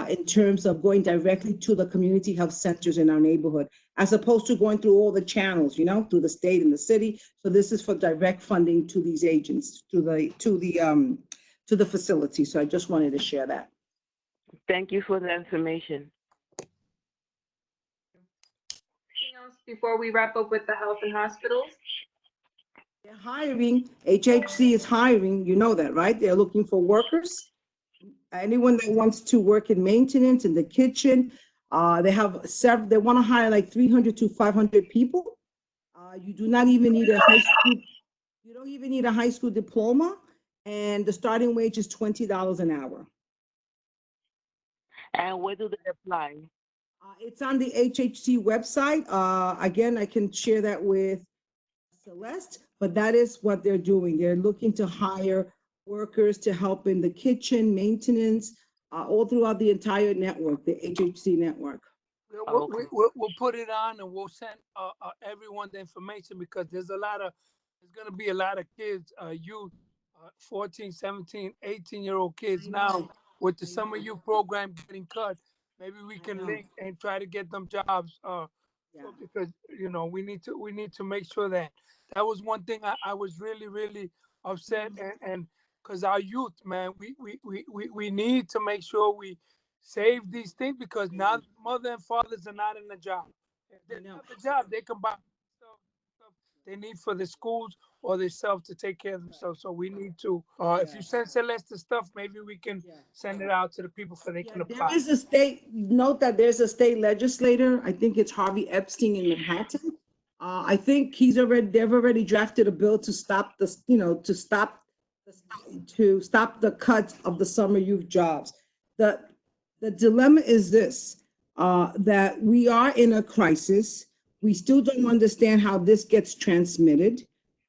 in terms of going directly to the community health centers in our neighborhood, as opposed to going through all the channels, you know, through the state and the city. So this is for direct funding to these agents, to the facility. So I just wanted to share that. Thank you for the information. Anything else before we wrap up with the health and hospitals? They're hiring, HHC is hiring, you know that, right? They're looking for workers. Anyone that wants to work in maintenance, in the kitchen, they have several, they want to hire like 300 to 500 people. You do not even need a high school, you don't even need a high school diploma, and the starting wage is $20 an hour. And where do they apply? It's on the HHC website. Again, I can share that with Celeste, but that is what they're doing. They're looking to hire workers to help in the kitchen, maintenance, all throughout the entire network, the HHC network. We'll put it on and we'll send everyone the information, because there's going to be a lot of kids, youth, 14, 17, 18-year-old kids now with the summer youth program getting cut. Maybe we can link and try to get them jobs, because, you know, we need to make sure that was one thing I was really upset, and because our youth, man, we need to make sure we save these things, because now mother and fathers are not in the job. If they have a job, they can buy stuff they need for the schools or themselves to take care of themselves. So we need to, if you send Celeste the stuff, maybe we can send it out to the people so they can apply. There is a state, note that there's a state legislator, I think it's Harvey Epstein in Manhattan. I think they've already drafted a bill to stop the, you know, to stop the cuts of the summer youth jobs. The dilemma is this, that we are in a crisis. We still don't understand how this gets transmitted.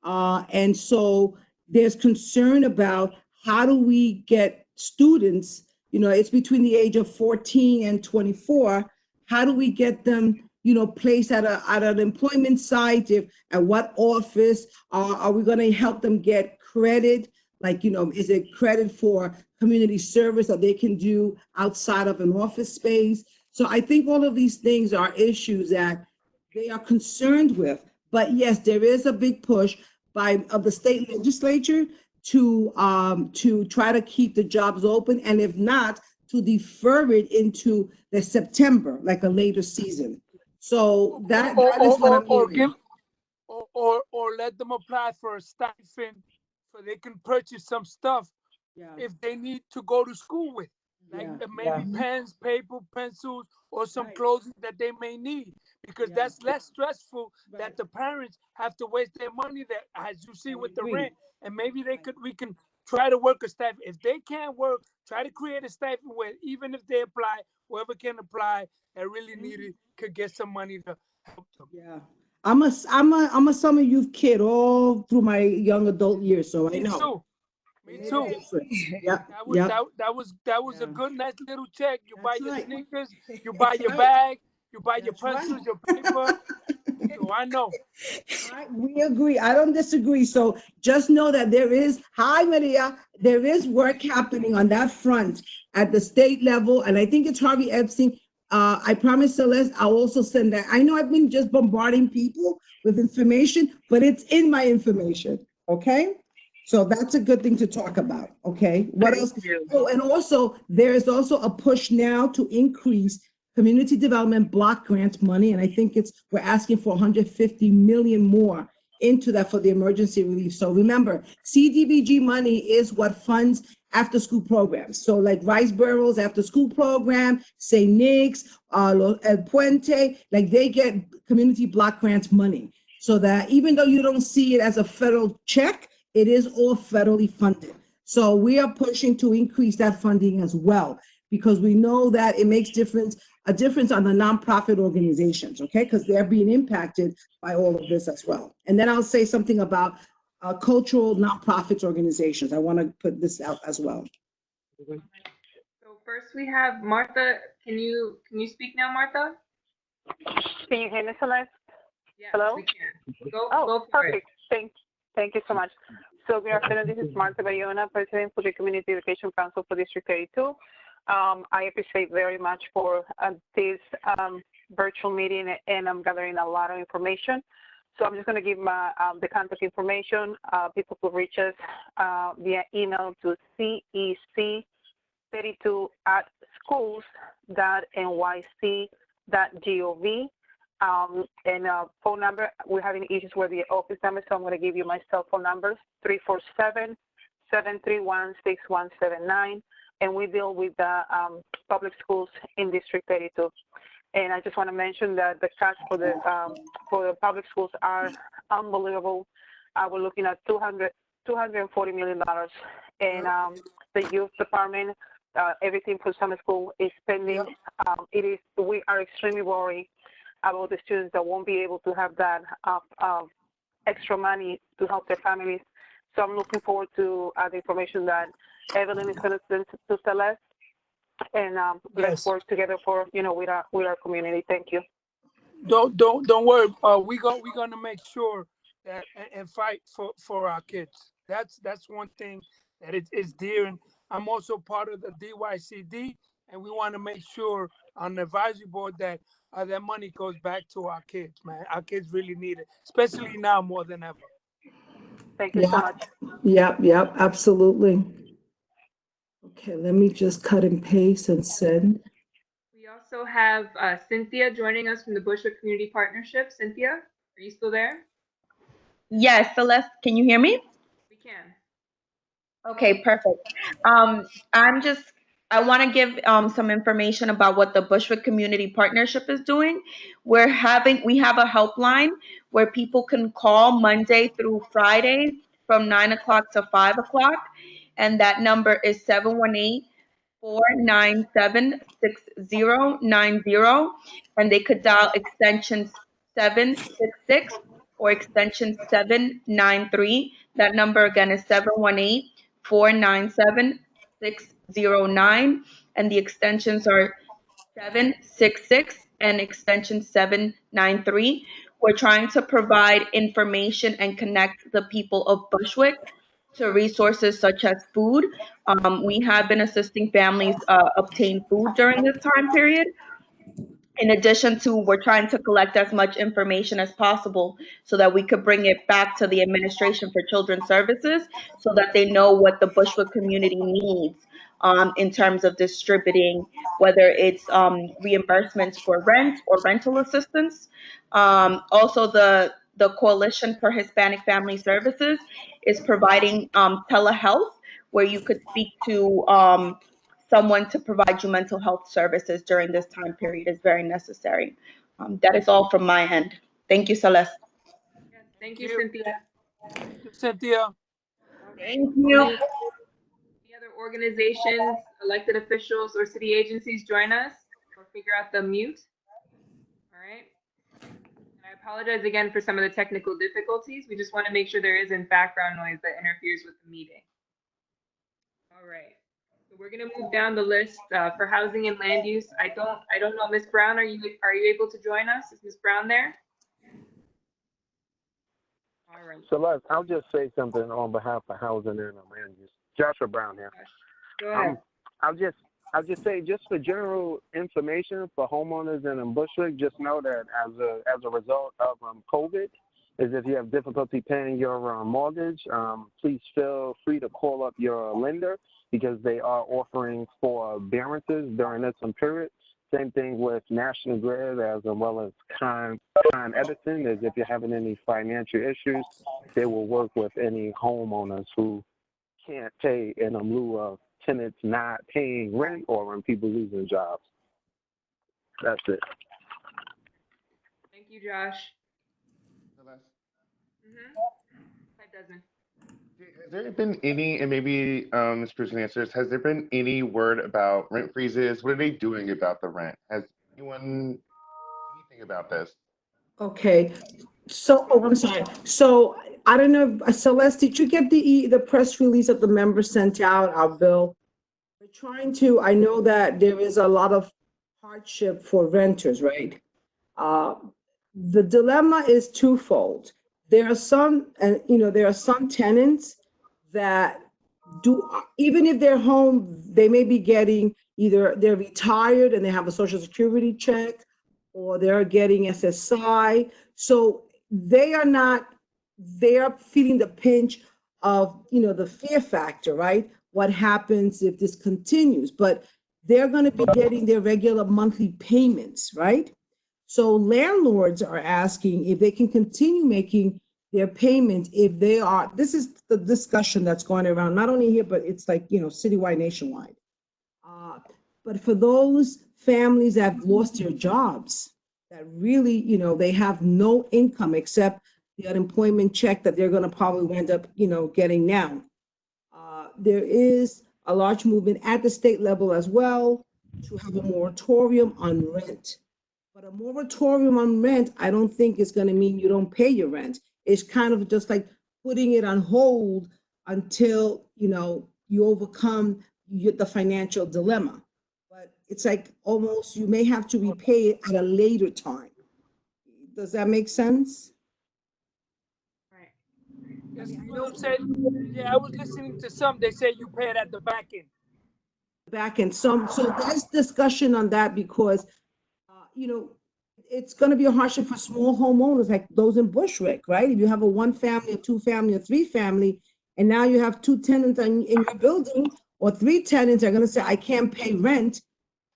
And so there's concern about how do we get students, you know, it's between the age of 14 and 24. How do we get them, you know, placed at an employment site? At what office? Are we going to help them get credit? Like, you know, is it credit for community service that they can do outside of an office space? So I think all of these things are issues that they are concerned with. But yes, there is a big push of the state legislature to try to keep the jobs open, and if not, to defer it into the September, like a later season. So that is what I'm hearing. Or let them apply for a stipend so they can purchase some stuff if they need to go to school with, like maybe pens, paper, pencils, or some clothing that they may need, because that's less stressful that the parents have to waste their money, that, as you see with the rent. And maybe we can try to work a stipend. If they can't work, try to create a stipend where even if they apply, whoever can apply that really need it could get some money to help them. Yeah. I'm a summer youth kid all through my young adult years, so I know. Me too. Yeah. That was a good, nice little check. You buy your sneakers, you buy your bag, you buy your pencils, your paper. So I know. We agree. I don't disagree. So just know that there is work happening on that front at the state level, and I think it's Harvey Epstein. I promise Celeste, I'll also send that. I know I've been just bombarding people with information, but it's in my information, okay? So that's a good thing to talk about, okay? What else? Oh, and also, there is also a push now to increase community development block grant money, and I think we're asking for 150 million more into that for the emergency relief. So remember, CDBG money is what funds after-school programs. So like Riceboro's after-school program, St. Nick's, El Puente, like they get community block grant money. So that even though you don't see it as a federal check, it is all federally funded. So we are pushing to increase that funding as well, because we know that it makes a difference on the nonprofit organizations, okay? Because they're being impacted by all of this as well. And then I'll say something about cultural nonprofits organizations. I want to put this out as well. So first we have Martha. Can you speak now, Martha? Can you hear me, Celeste? Yes, Hello? we can. Go for perfect. it. Thank you so much. So good afternoon. This is Martha Bayona, President for the Community Education Council for District 32. I appreciate very much for this virtual meeting, and I'm gathering a lot of information. So I'm just going to give my the contact information. People could reach us via email to cec32@schools.nyc.gov. And phone number, we're having issues with the office number, so I'm going to give you my cell phone numbers, 347-731-6179. And we deal with the public schools in District 32. And I just want to mention that the cuts for the public schools are unbelievable. We're looking at $240 million. And the youth department, everything for summer school is pending. We are extremely worried about the students that won't be able to have that extra money to help their families. So I'm looking forward to the information that Evelyn is going to send to Celeste, and let's work together for with our community. Thank you. Don't worry. We're gonna make sure that and fight for our kids. That's one thing that is dear. And I'm also part of the DYCD, and we want to make sure on the advisory board that that money goes back to our kids. Man, our kids really need it, especially now more than ever. Thank you so much. Yep, absolutely. Okay, let me just cut and paste and send. We also have Cynthia joining us from the Bushwick Community Partnership. Cynthia, are you still there? Yes, Celeste, can you hear me? We can. Okay, perfect. I want to give some information about what the Bushwick Community Partnership is doing. We have a helpline where people can call Monday through Friday from 9 o'clock to 5 o'clock, and that number is 718-497-6090, and they could dial extension 766 or extension 793. That number again is 718-497-6090, and the extensions are 766 and extension 793. We're trying to provide information and connect the people of Bushwick to resources such as food. We have been assisting families obtain food during this time period. In addition to, we're trying to collect as much information as possible so that we could bring it back to the Administration for Children's Services so that they know what the Bushwick community needs in terms of distributing, whether it's reimbursements for rent or rental assistance. Also, the Coalition for Hispanic Family Services is providing telehealth, where you could speak to someone to provide you mental health services during this time period is very necessary. That is all from my end. Thank you, Celeste. Yes, thank you, Cynthia. Cynthia. Thank you. Any other organizations, elected officials, or city agencies join us or figure out the mute? All right. And I apologize again for some of the technical difficulties. We just want to make sure there isn't background noise that interferes with the meeting. All right. So we're going to move down the list for housing and land use. I don't know, Ms. Brown, are you able to join us? Is Ms. Brown there? All right. Celeste, I'll just say something on behalf of housing and land use. Joshua Brown here. Go ahead. I'll just say, just for general information for homeowners in Bushwick, just know that as a result of COVID, is if you have difficulty paying your mortgage, please feel free to call up your lender, because they are offering forbearances during this period. Same thing with National Grid as well as Con Edison, is if you're having any financial issues, they will work with any homeowners who can't pay in lieu of tenants not paying rent or when people losing jobs. That's it. Thank you, Josh. Celeste? Hi, Desmond. Has there been any, and maybe this person answers, has there been any word about rent freezes? What are they doing about the rent? Has anyone anything about this? Okay, so, oh, I'm sorry. So I don't know, Celeste, did you get the press release that the members sent out, our bill? We're trying to, I know that there is a lot of hardship for renters, right? Uh, The dilemma is twofold. There are some, and there are some tenants that do, even if they're home, they may be getting, either they're retired and they have a social security check, or they're getting SSI. So they are not, they are feeling the pinch of, the fear factor, right? What happens if this continues? But they're going to be getting their regular monthly payments, right? So landlords are asking if they can continue making their payments if they are, this is the discussion that's going around, not only here, but it's like, citywide, nationwide. But for those families that have lost their jobs, that really, they have no income except the unemployment check that they're going to probably end up, getting now. There is a large movement at the state level as well to have a moratorium on rent. But a moratorium on rent, I don't think is going to mean you don't pay your rent. It's kind of just like putting it on hold until, you overcome the financial dilemma. But it's like almost you may have to repay it at a later time. Does that make sense? Yes, someone said, yeah, I was listening to some, they say you pay it at the back end. Back end. So there's discussion on that because, it's going to be a hardship for small homeowners like those in Bushwick, right? If you have a 1 family, a 2 family, a 3 family, and now you have 2 tenants in your building, or 3 tenants are going to say, I can't pay rent.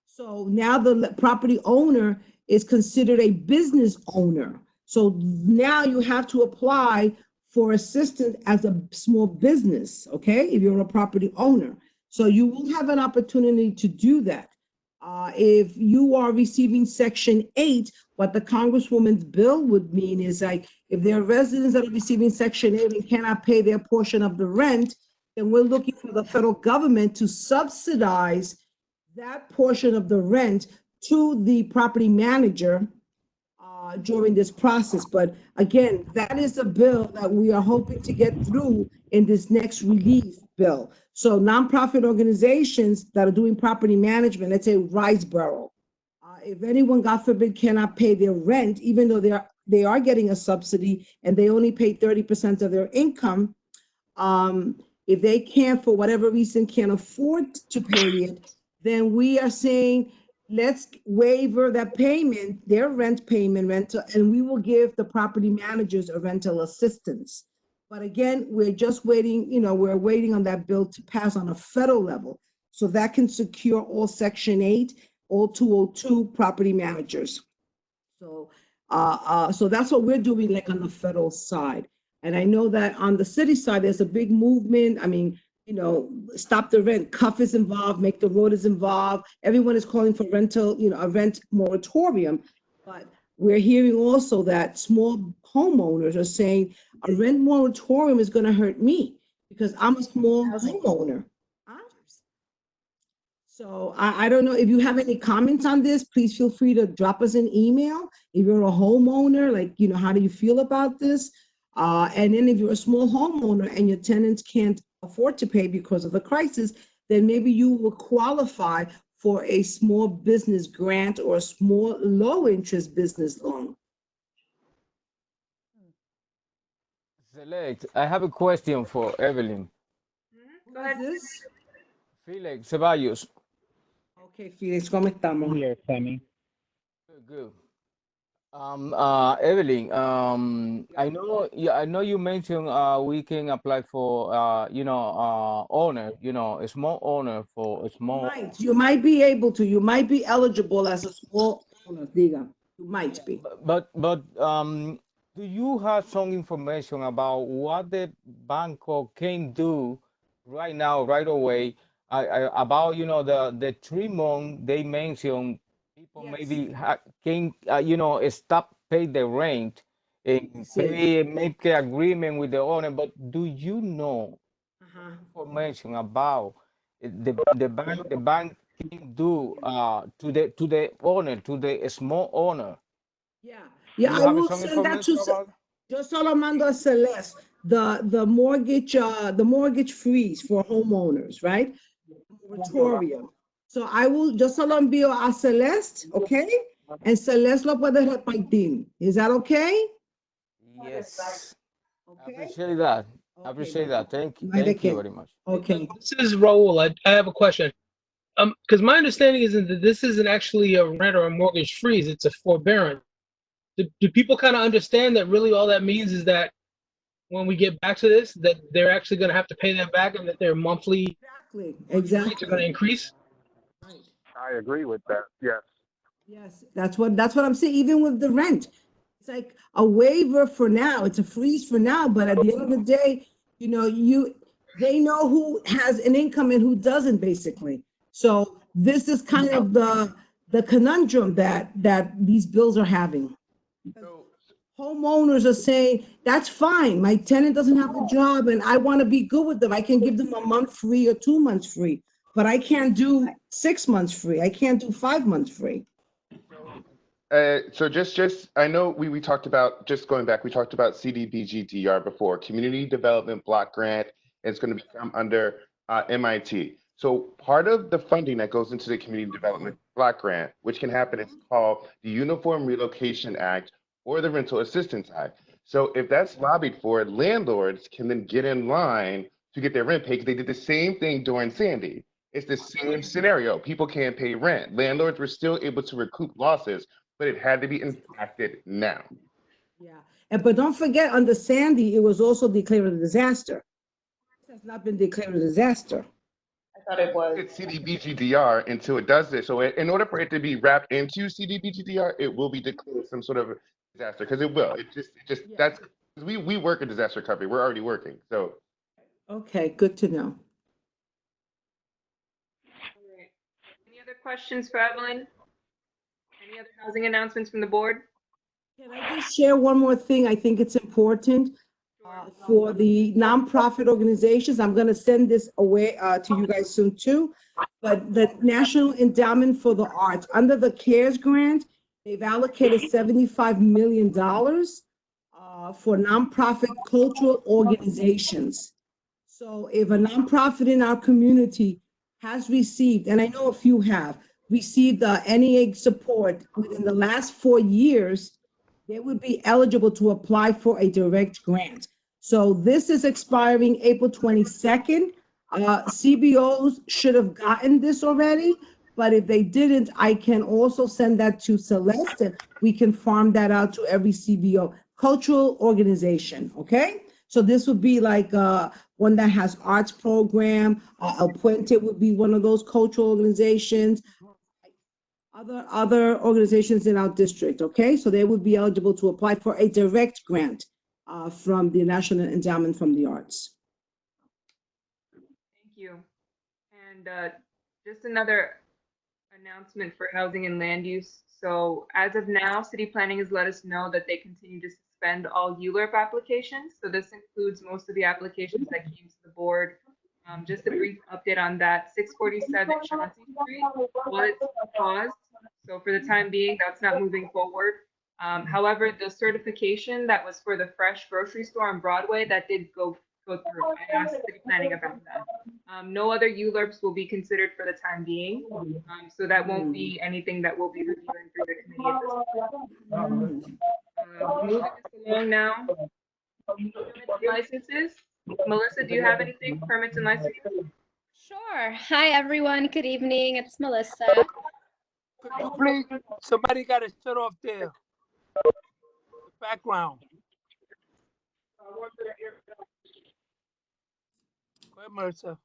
So now the property owner is considered a business owner. So now you have to apply for assistance as a small business, okay? If you're a property owner. So you will have an opportunity to do that. If you are receiving Section 8, what the Congresswoman's bill would mean is like, if there are residents that are receiving Section 8 and cannot pay their portion of the rent, then we're looking for the federal government to subsidize that portion of the rent to the property manager during this process. But again, that is a bill that we are hoping to get through in this next relief bill. So nonprofit organizations that are doing property management, let's say Riseboro, if anyone, God forbid, cannot pay their rent, even though they are getting a subsidy and they only pay 30% of their income, if they can't, for whatever reason, can't afford to pay it, then we are saying, let's waiver that payment, their rent payment, rental, and we will give the property managers a rental assistance. But again, we're just waiting, we're waiting on that bill to pass on a federal level. So that can secure all Section 8, all 202 property managers. So, so that's what we're doing, like on the federal side. And I know that on the city side, there's a big movement. I mean, stop the rent. CUF is involved, Make the Road is involved. Everyone is calling for rental, a rent moratorium. But we're hearing also that small homeowners are saying a rent moratorium is going to hurt me because I'm a small homeowner. So I don't know if you have any comments on this, please feel free to drop us an email. If you're a homeowner, like, how do you feel about this? And then if you're a small homeowner and your tenants can't afford to pay because of the crisis, then maybe you will qualify for a small business grant or a small low interest business loan. Select. I have a question for Evelyn. Go ahead. Felix Ceballos. Okay, Felix, ¿cómo estamos? Here, Sammy. Good. Evelyn, I know you mentioned we can apply for owner, a small owner for a small. You might be able to. You might be eligible as a small owner, diga. You might be. But do you have some information about what the Banco can do right now, right away, about the 3 months they mentioned? People maybe can stop pay the rent and pay, make an agreement with the owner. But do you know information about the bank can do to the owner, to the small owner? Yeah, Do you I have will some send that to, information about? yo solo mando a Celeste, the mortgage freeze for homeowners, right? Moratorium. So I will, yo solo envío a Celeste, okay? And Celeste lo puede repartir. Is that okay? Yes. I appreciate that. I appreciate that. Thank you. Thank you very much. Okay. This is Raul. I have a question. Because my understanding is that this isn't actually a rent or a mortgage freeze, it's a forbearance. Do people kind of understand that really all that means is that when we get back to this, that they're actually going to have to pay that back and that their monthly rates are going to increase? I agree with that. Yes. Yes, that's what I'm saying, even with the rent. It's like a waiver for now, it's a freeze for now, but at the end of the day, you know, they know who has an income and who doesn't, basically. So this is kind of the conundrum that these bills are having. Homeowners are saying, that's fine, my tenant doesn't have a job and I want to be good with them. I can give them a month free or 2 months free, but I can't do 6 months free. I can't do 5 months free. So just I know we talked about, just going back, we talked about CDBG-DR before, Community Development Block Grant. It's going to become under MIT. So part of the funding that goes into the Community Development Block Grant, which can happen, is called the Uniform Relocation Act or the Rental Assistance Act. So if that's lobbied for, landlords can then get in line to get their rent paid, because they did the same thing during Sandy. It's the same scenario. People can't pay rent. Landlords were still able to recoup losses, but it had to be impacted now. Yeah, but don't forget, under Sandy, it was also declared a disaster. It has not been declared a disaster. I thought it was. It's CDBG-DR until it does this. So in order for it to be wrapped into CDBG-DR, it will be declared some sort of disaster, because it will. It just that's, we work in disaster recovery. We're already working. So. Okay, good to know. Any other questions for Evelyn? Any other housing announcements from the board? Can I just share one more thing? I think it's important for the nonprofit organizations. I'm going to send this away to you guys soon too. But the National Endowment for the Arts, under the CARES grant, they've allocated $75 million for nonprofit cultural organizations. So if a nonprofit in our community has received, and I know a few have, received NEA support within the last 4 years, they would be eligible to apply for a direct grant. So this is expiring April 22nd. CBOs should have gotten this already, but if they didn't, I can also send that to Celeste, and we can farm that out to every CBO, cultural organization, okay? So this would be like one that has arts program. El Puente would be one of those cultural organizations. Other organizations in our district, okay? So they would be eligible to apply for a direct grant from the National Endowment from the Arts. Thank you. And just another announcement for housing and land use. So as of now, city planning has let us know that they continue to suspend all ULURP applications. So this includes most of the applications that came to the board. Just a brief update on that. 647 Chauncey Street was paused. So for the time being, that's not moving forward. However, the certification that was for the fresh grocery store on Broadway, that did go through. I asked city planning about that. No other ULURPs will be considered for the time being. So that won't be anything that we'll be reviewing through the committee at this point. Moving this along now. Permits and licenses. Melissa, do you have anything? Permits and licenses? Sure. Hi, everyone. Good evening. It's Melissa. Could you please, somebody got to shut off the background. Go ahead, Melissa.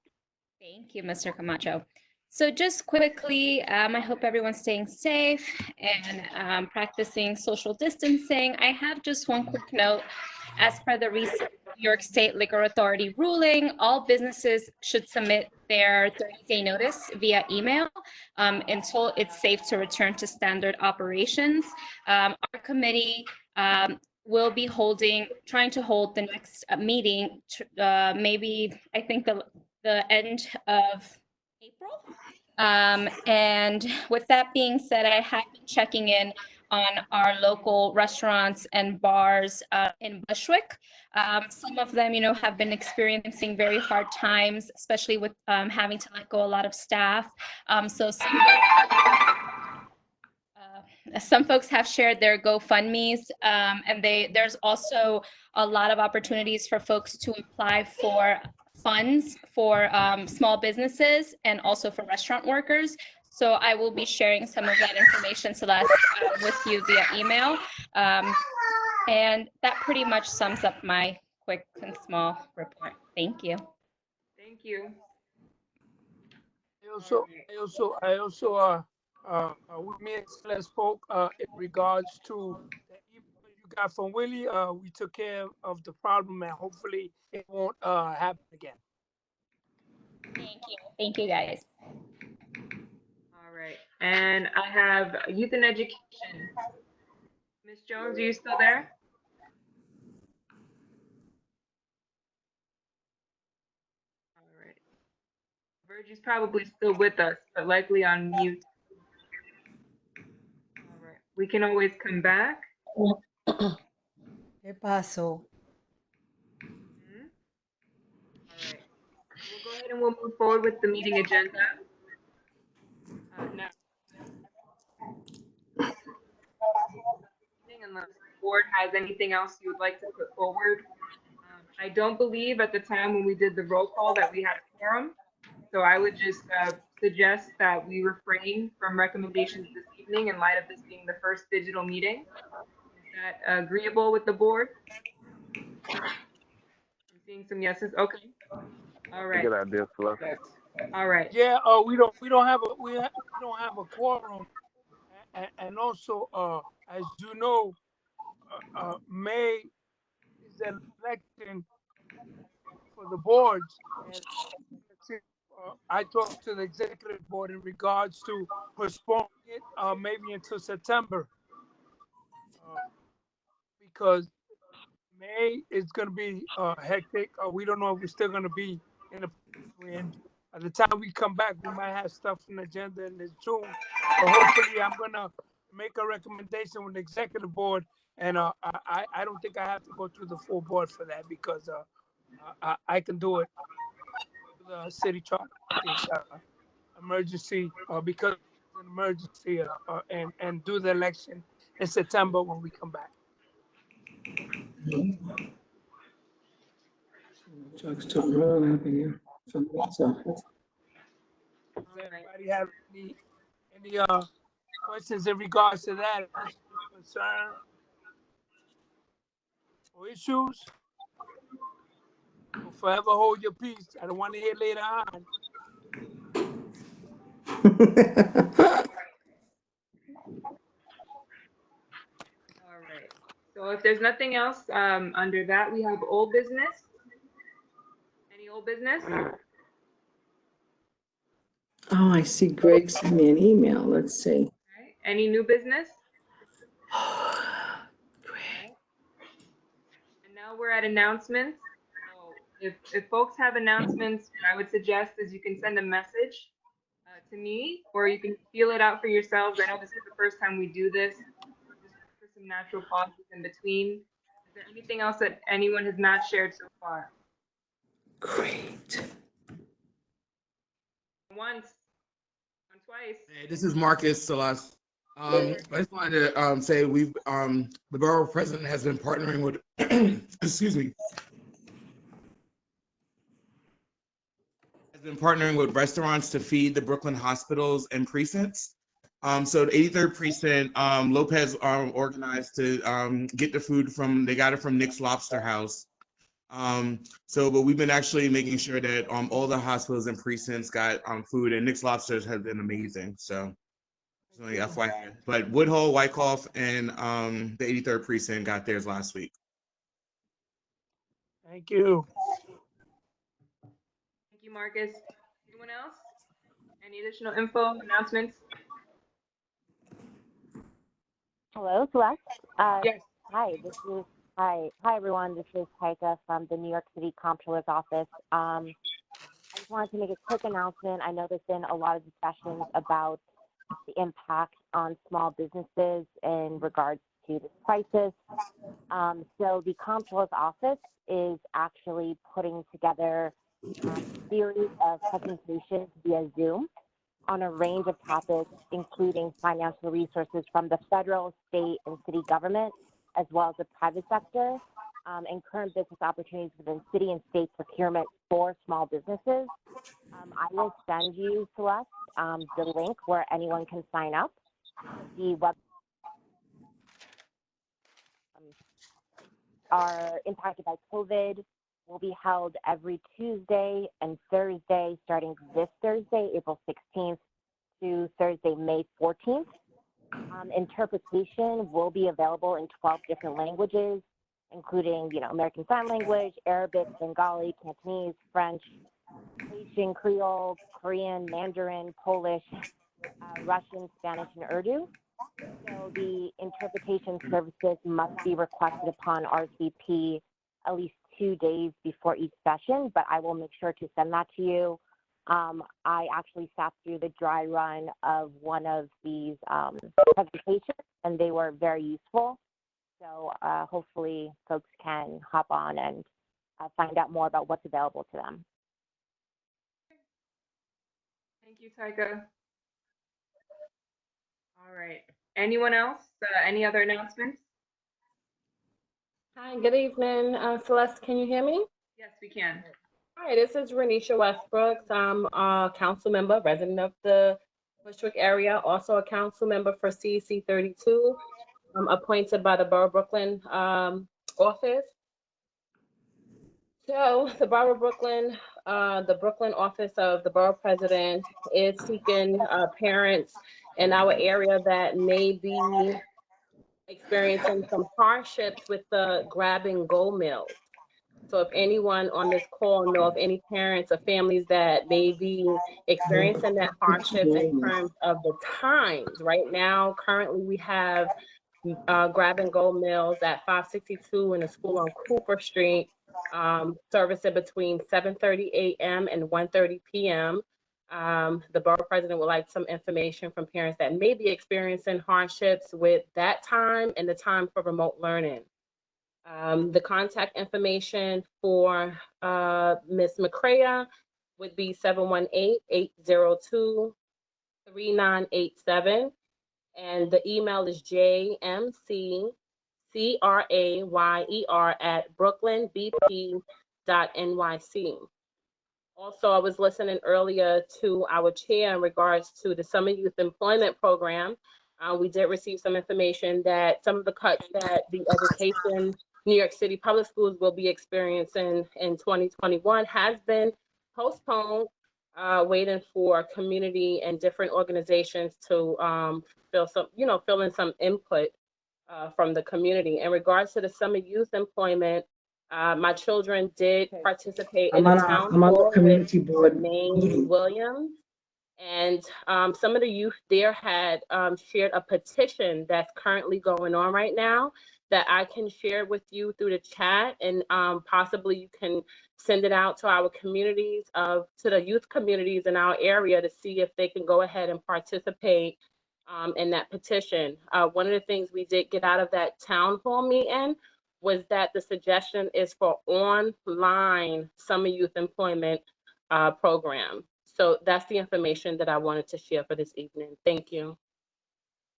Thank you, Mr. Camacho. So just quickly, I hope everyone's staying safe and practicing social distancing. I have just one quick note. As per the recent New York State Liquor Authority ruling, all businesses should submit their 30-day notice via email until it's safe to return to standard operations. Our committee will be trying to hold the next meeting, maybe, I think the end of April. And with that being said, I have been checking in on our local restaurants and bars in Bushwick. Some of them, have been experiencing very hard times, especially with having to let go a lot of staff. So some folks have shared their GoFundMes, and there's also a lot of opportunities for folks to apply for funds for small businesses and also for restaurant workers. So I will be sharing some of that information, Celeste, with you via email. And that pretty much sums up my quick and small report. Thank you. Thank you. I also, with me and Celeste spoke in regards to the email you got from Willie. We took care of the problem, and hopefully it won't happen again. Thank you, guys. All right, and I have youth and education. Ms. Jones, are you still there? All right. Virgie's probably still with us, but likely on mute. All right, we can always come back. ¿Qué pasó? All right, we'll go ahead and we'll move forward with the meeting agenda. Now, unless the board has anything else you would like to put forward. I don't believe at the time when we did the roll call that we had a quorum. So I would just suggest that we refrain from recommendations this evening in light of this being the first digital meeting. Is that agreeable with the board? I'm seeing some yeses. Okay. All right. Good idea, Celeste. All right. Yeah. We don't have a quorum, and also as you know, May is the election for the boards, and I talked to the executive board in regards to postponing it maybe until September, because May is going to be hectic. We don't know if we're still going to be in the when. At the time we come back, we might have stuff on the agenda in June. But hopefully, I'm going to make a recommendation with the executive board, and I don't think I have to go through the full board for that, because I can do it. The city charter emergency, because it's an emergency, and do the election in September when we come back. Chuck's took road happening from the office. Does anybody have any questions in regards to that? Concern or issues? Or forever hold your peace. I don't want to hear later on. All right. So if there's nothing else under that, we have old business. Any old business? Oh, I see Greg sent me an email. Let's see. Okay. Any new business? Greg. And now we're at announcements. So if folks have announcements, what I would suggest is you can send a message to me, or you can feel it out for yourselves. I know this is the first time we do this. Just for some natural pauses in between. Is there anything else that anyone has not shared so far? Great. Once, twice. Hey, this is Marcus Celeste. I just wanted to say we've the borough president has been partnering with excuse me, has been partnering with restaurants to feed the Brooklyn hospitals and precincts. So the 83rd precinct, Lopez organized to get the food they got it from Nick's Lobster House. But we've been actually making sure that all the hospitals and precincts got food, and Nick's Lobsters has been amazing. So FYI. But Woodhull, Wyckoff, and the 83rd precinct got theirs last week. Thank you. Thank you, Marcus. Anyone else? Any additional info, announcements? Hello, Celeste. Yes. Hi everyone. This is Taika from the New York City Comptroller's Office. I just wanted to make a quick announcement. I know there's been a lot of discussions about the impact on small businesses in regards to this crisis. So the Comptroller's Office is actually putting together a series of presentations via Zoom on a range of topics, including financial resources from the federal, state, and city government, as well as the private sector, and current business opportunities within city and state procurement for small businesses. I will send you, Celeste, the link where anyone can sign up. The web are impacted by COVID will be held every Tuesday and Thursday, starting this Thursday, April 16th, to Thursday, May 14th. Interpretation will be available in 12 different languages, including, American Sign Language, Arabic, Bengali, Cantonese, French, Haitian, Creole, Korean, Mandarin, Polish, Russian, Spanish, and Urdu. So the interpretation services must be requested upon RSVP at least 2 days before each session, but I will make sure to send that to you. I actually sat through the dry run of one of these presentations, and they were very useful. So hopefully folks can hop on and find out more about what's available to them. Thank you, Taika. All right. Anyone else? Any other announcements? Hi, good evening. Celeste, can you hear me? Yes, we can. Hi, this is Renisha Westbrooks. I'm a council member, resident of the Bushwick area, also a council member for CEC 32. I'm appointed by the Borough of Brooklyn office. So the Borough of Brooklyn, the Brooklyn office of the borough president is seeking parents in our area that may be experiencing some hardships with the grab and go mills. So if anyone on this call know of any parents or families that may be experiencing that hardships in terms of the times, right now, currently we have grab and go meals at 562 in a school on Cooper Street, servicing between 7:30 a.m. and 1:30 p.m. The borough president would like some information from parents that may be experiencing hardships with that time and the time for remote learning. The contact information for Ms. McCrea would be 718-802-3987. And the email is jmckrayer@brooklynbp.nyc. Also, I was listening earlier to our chair in regards to the Summer Youth Employment Program. We did receive some information that some of the cuts that the education New York City Public Schools will be experiencing in 2021 has been postponed, waiting for community and different organizations to fill in some input from the community. In regards to the Summer Youth Employment, my children did participate in the town hall community board Maine meeting. Williams. And some of the youth there had shared a petition that's currently going on right now that I can share with you through the chat, and possibly you can send it out to our communities, to the youth communities in our area to see if they can go ahead and participate in that petition. One of the things we did get out of that town hall meeting was that the suggestion is for online summer youth employment program. So that's the information that I wanted to share for this evening. Thank you.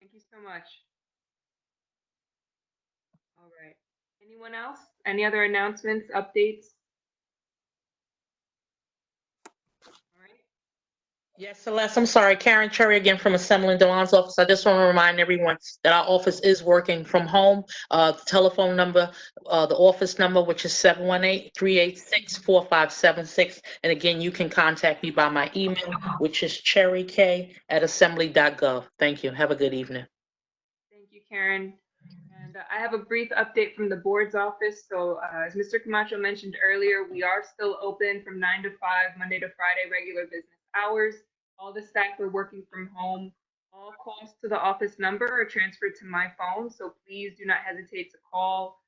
Thank you so much. All right. Anyone else? Any other announcements, updates? Yes, Celeste, I'm sorry. Karen Cherry again from Assembly Delon's office. I just want to remind everyone that our office is working from home. The telephone number, the office number, which is 718-386-4576. And again, you can contact me by my email, which is cherryk@assembly.gov. Thank you. Have a good evening. Thank you, Karen. And I have a brief update from the board's office. So as Mr. Camacho mentioned earlier, we are still open from 9 to 5, Monday to Friday, regular business hours. All the staff are working from home. All calls to the office number are transferred to my phone, so please do not hesitate to call.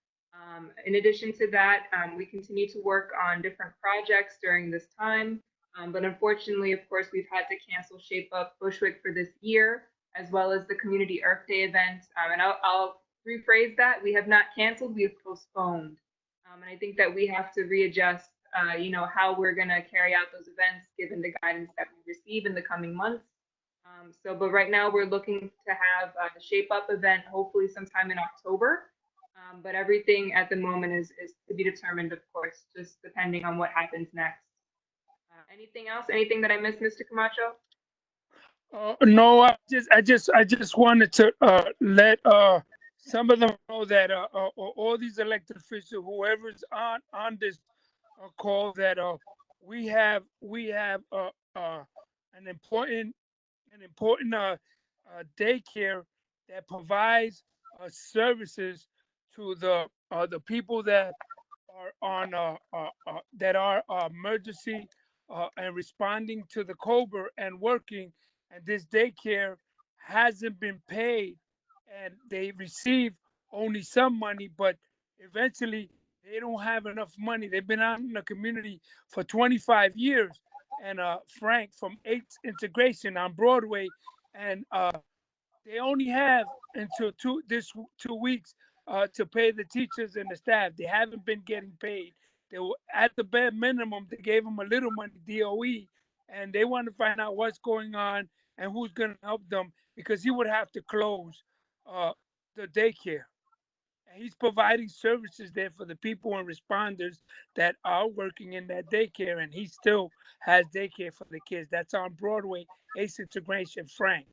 In addition to that, we continue to work on different projects during this time. But unfortunately, of course, we've had to cancel Shape Up Bushwick for this year, as well as the Community Earth Day event. And I'll rephrase that. We have not canceled, we have postponed. And I think that we have to readjust, how we're going to carry out those events given the guidance that we receive in the coming months. But right now we're looking to have the Shape Up event hopefully sometime in October. But everything at the moment is to be determined, of course, just depending on what happens next. Anything else? Anything that I missed, Mr. Camacho? No, I just wanted to let some of them know that all these elected officials, whoever's on this call, that we have an important daycare that provides services to the people that are on that are emergency and responding to the COBRA and working, and this daycare hasn't been paid, and they receive only some money, but eventually they don't have enough money. They've been out in the community for 25 years, and Frank from 8th Integration on Broadway, and they only have until 2 weeks to pay the teachers and the staff. They haven't been getting paid. They were at the bare minimum. They gave them a little money, DOE, and they want to find out what's going on and who's going to help them, because he would have to close the daycare. And he's providing services there for the people and responders that are working in that daycare, and he still has daycare for the kids. That's on Broadway, 8th Integration, Frank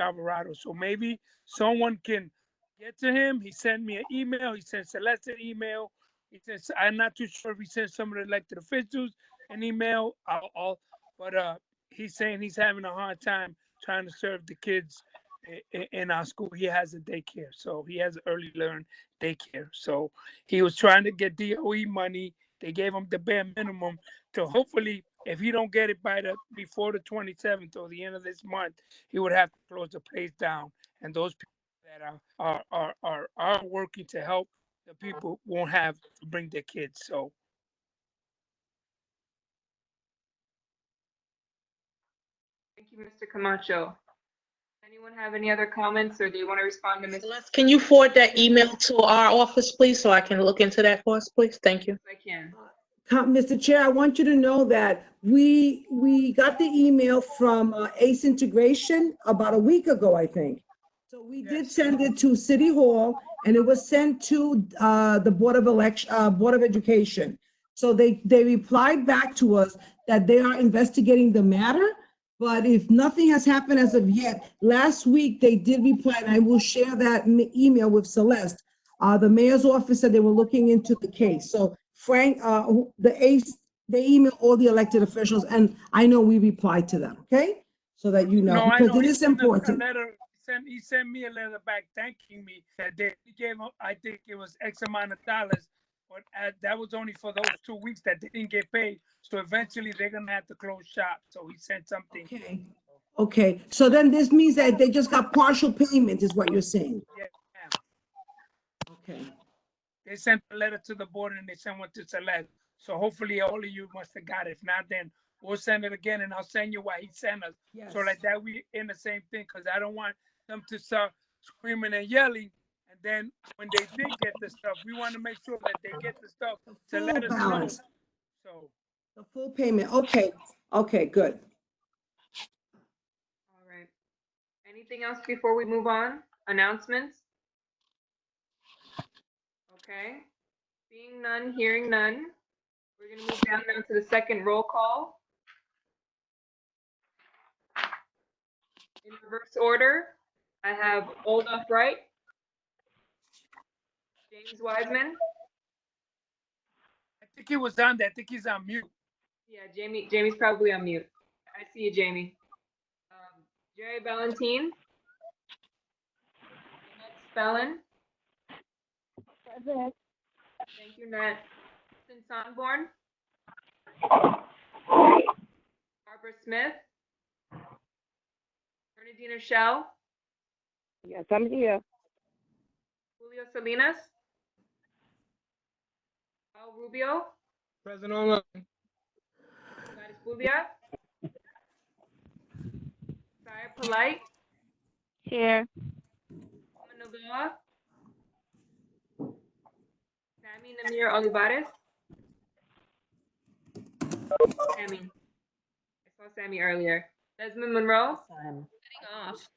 Alvarado. So maybe someone can get to him. He sent me an email. He sent Celeste an email. He says, I'm not too sure if he sent some of the elected officials an email, but he's saying he's having a hard time trying to serve the kids in our school. He has a daycare, so he has early learn daycare. So he was trying to get DOE money. They gave him the bare minimum to hopefully, if he don't get it before the 27th or the end of this month, he would have to close the place down. And those people that are working to help the people won't have to bring their kids. So Thank you, Mr. Camacho. Anyone have any other comments, or do you want to respond to Ms.? Can you forward that email to our office, please, so I can look into that for us, please? Thank you. I can. Mr. Chair, I want you to know that we got the email from ACE Integration about a week ago, I think. So we did send it to City Hall, and it was sent to the Board of Education. So they replied back to us that they are investigating the matter, but if nothing has happened as of yet, last week they did reply, and I will share that email with Celeste. The mayor's office said they were looking into the case. So Frank, the ACE, they emailed all the elected officials, and I know we replied to them, okay? So that you know, I because know it he is sent important. a letter. He sent me a letter back thanking me that he gave him, I think it was X amount of dollars, but that was only for those 2 weeks that they didn't get paid. So eventually they're gonna have to close shop. So he sent something. Okay, so then this means that they just got partial payment is what you're saying? Yeah. Okay. They sent a letter to the board and they sent one to Celeste. So hopefully all of you must have got it. If not, then we'll send it again, and I'll send you what he sent us. Yes. So like that we in the same thing, because I don't want them to start screaming and yelling. And then when they did get the stuff, we want to make sure that they get the stuff to let us know. balance. So The full payment, okay, good. All right. Anything else before we move on? Announcements? Okay. Seeing none, hearing none. We're going to move down now to the second roll call. In reverse order, I have Olaf Wright, James Wiseman. I think he was on there. I think he's on mute. Yeah, Jamie's probably on mute. I see you, Jamie. Jerry Valentine. Annette Spellin. Present. Thank you, Nat. Kristen Sonborn. Barbara Smith. Bernardino Shell, Yes, I'm here. Julio Salinas, Raul Rubio, Present online. Gladys Bubia, Saya Polite, Here. Novoa, Sammy Namir Olivares. Sammy. I saw Sammy earlier. Desmond Monroe. Getting off.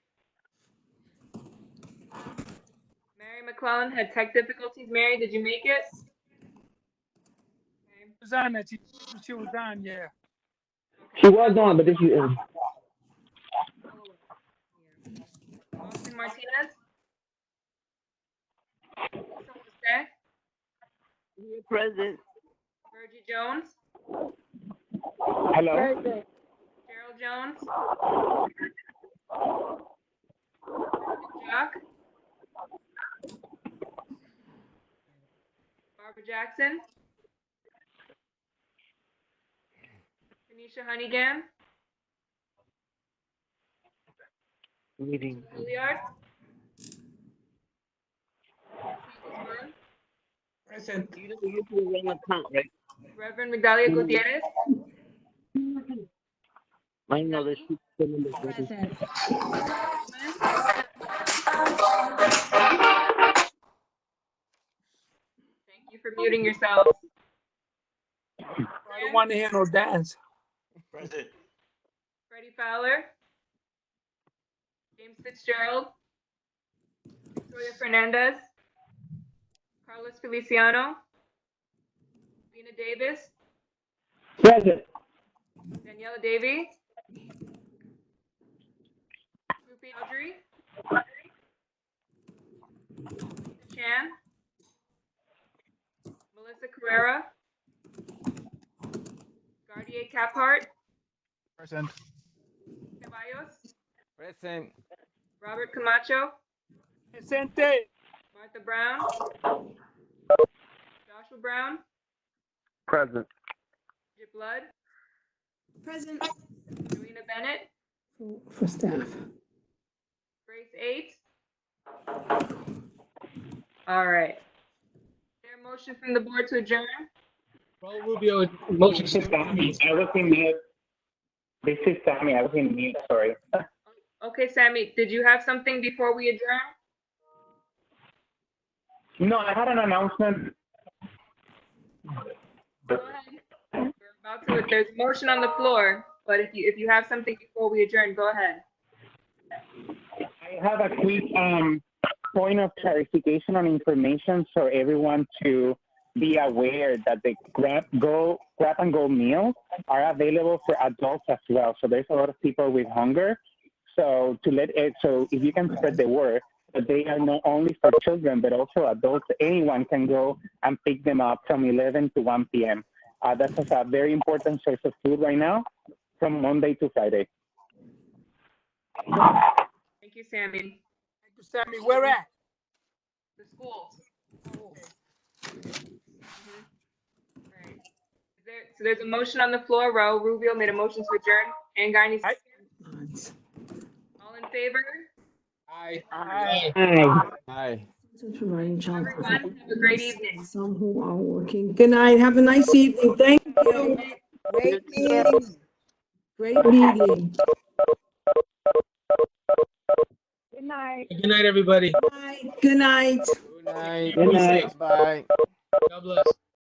Mary McClellan had tech difficulties. Mary, did you make it? Was on that. She was on, yeah. She was on, but then she. Austin Martinez. Jose. Here present. Virgie Jones. Hello. Present. Gerald Jones. Jack. Barbara Jackson. Tanisha Honeygan. Meeting. Juilliard. Present. You don't use the wrong account, right? Reverend Migdalia Gutierrez. I know that she's still in the Present. Thank you for muting yourselves. I don't want to hear no dance. Present. Freddie Fowler. James Fitzgerald. Victoria Fernandez. Carlos Feliciano. Lena Davis. Present. Daniela Davy. Rupi Audrey. Chan. Melissa Carrera. Gardier Caphart. Present. Ceballos. Present. Robert Camacho. Presente. Martha Brown. Joshua Brown. Present. Bridget Blood. Present. Joanna Bennett. For staff. Grace 8. All right. Is there a motion from the board to adjourn? Raul Rubio, motion. This is Sammy. I was in mute. This is Sammy. I was in mute. Sorry. Okay, Sammy, did you have something before we adjourn? No, I had an announcement. Go ahead. We're about to, there's a motion on the floor, but if you have something before we adjourn, go ahead. I have a quick point of clarification on information for everyone to be aware that the grab and go meals are available for adults as well. So there's a lot of people with hunger. So so if you can spread the word that they are not only for children but also adults, anyone can go and pick them up from 11 to 1 p.m. That's a very important source of food right now from Monday to Friday. Thank you, Sammy. Thank you, Sammy. Where at? The schools. Right. So there's a motion on the floor. Raul Rubio made a motion to adjourn. And Guiney. All in favor? Aye. Aye. Aye. Providing child Everyone, have a great evening. some who are working. Good night. Have a nice evening. Thank you. Great meeting. Great meeting. Good night. Good night, everybody. Good night. Good night. Good Be night. safe. Bye. God bless.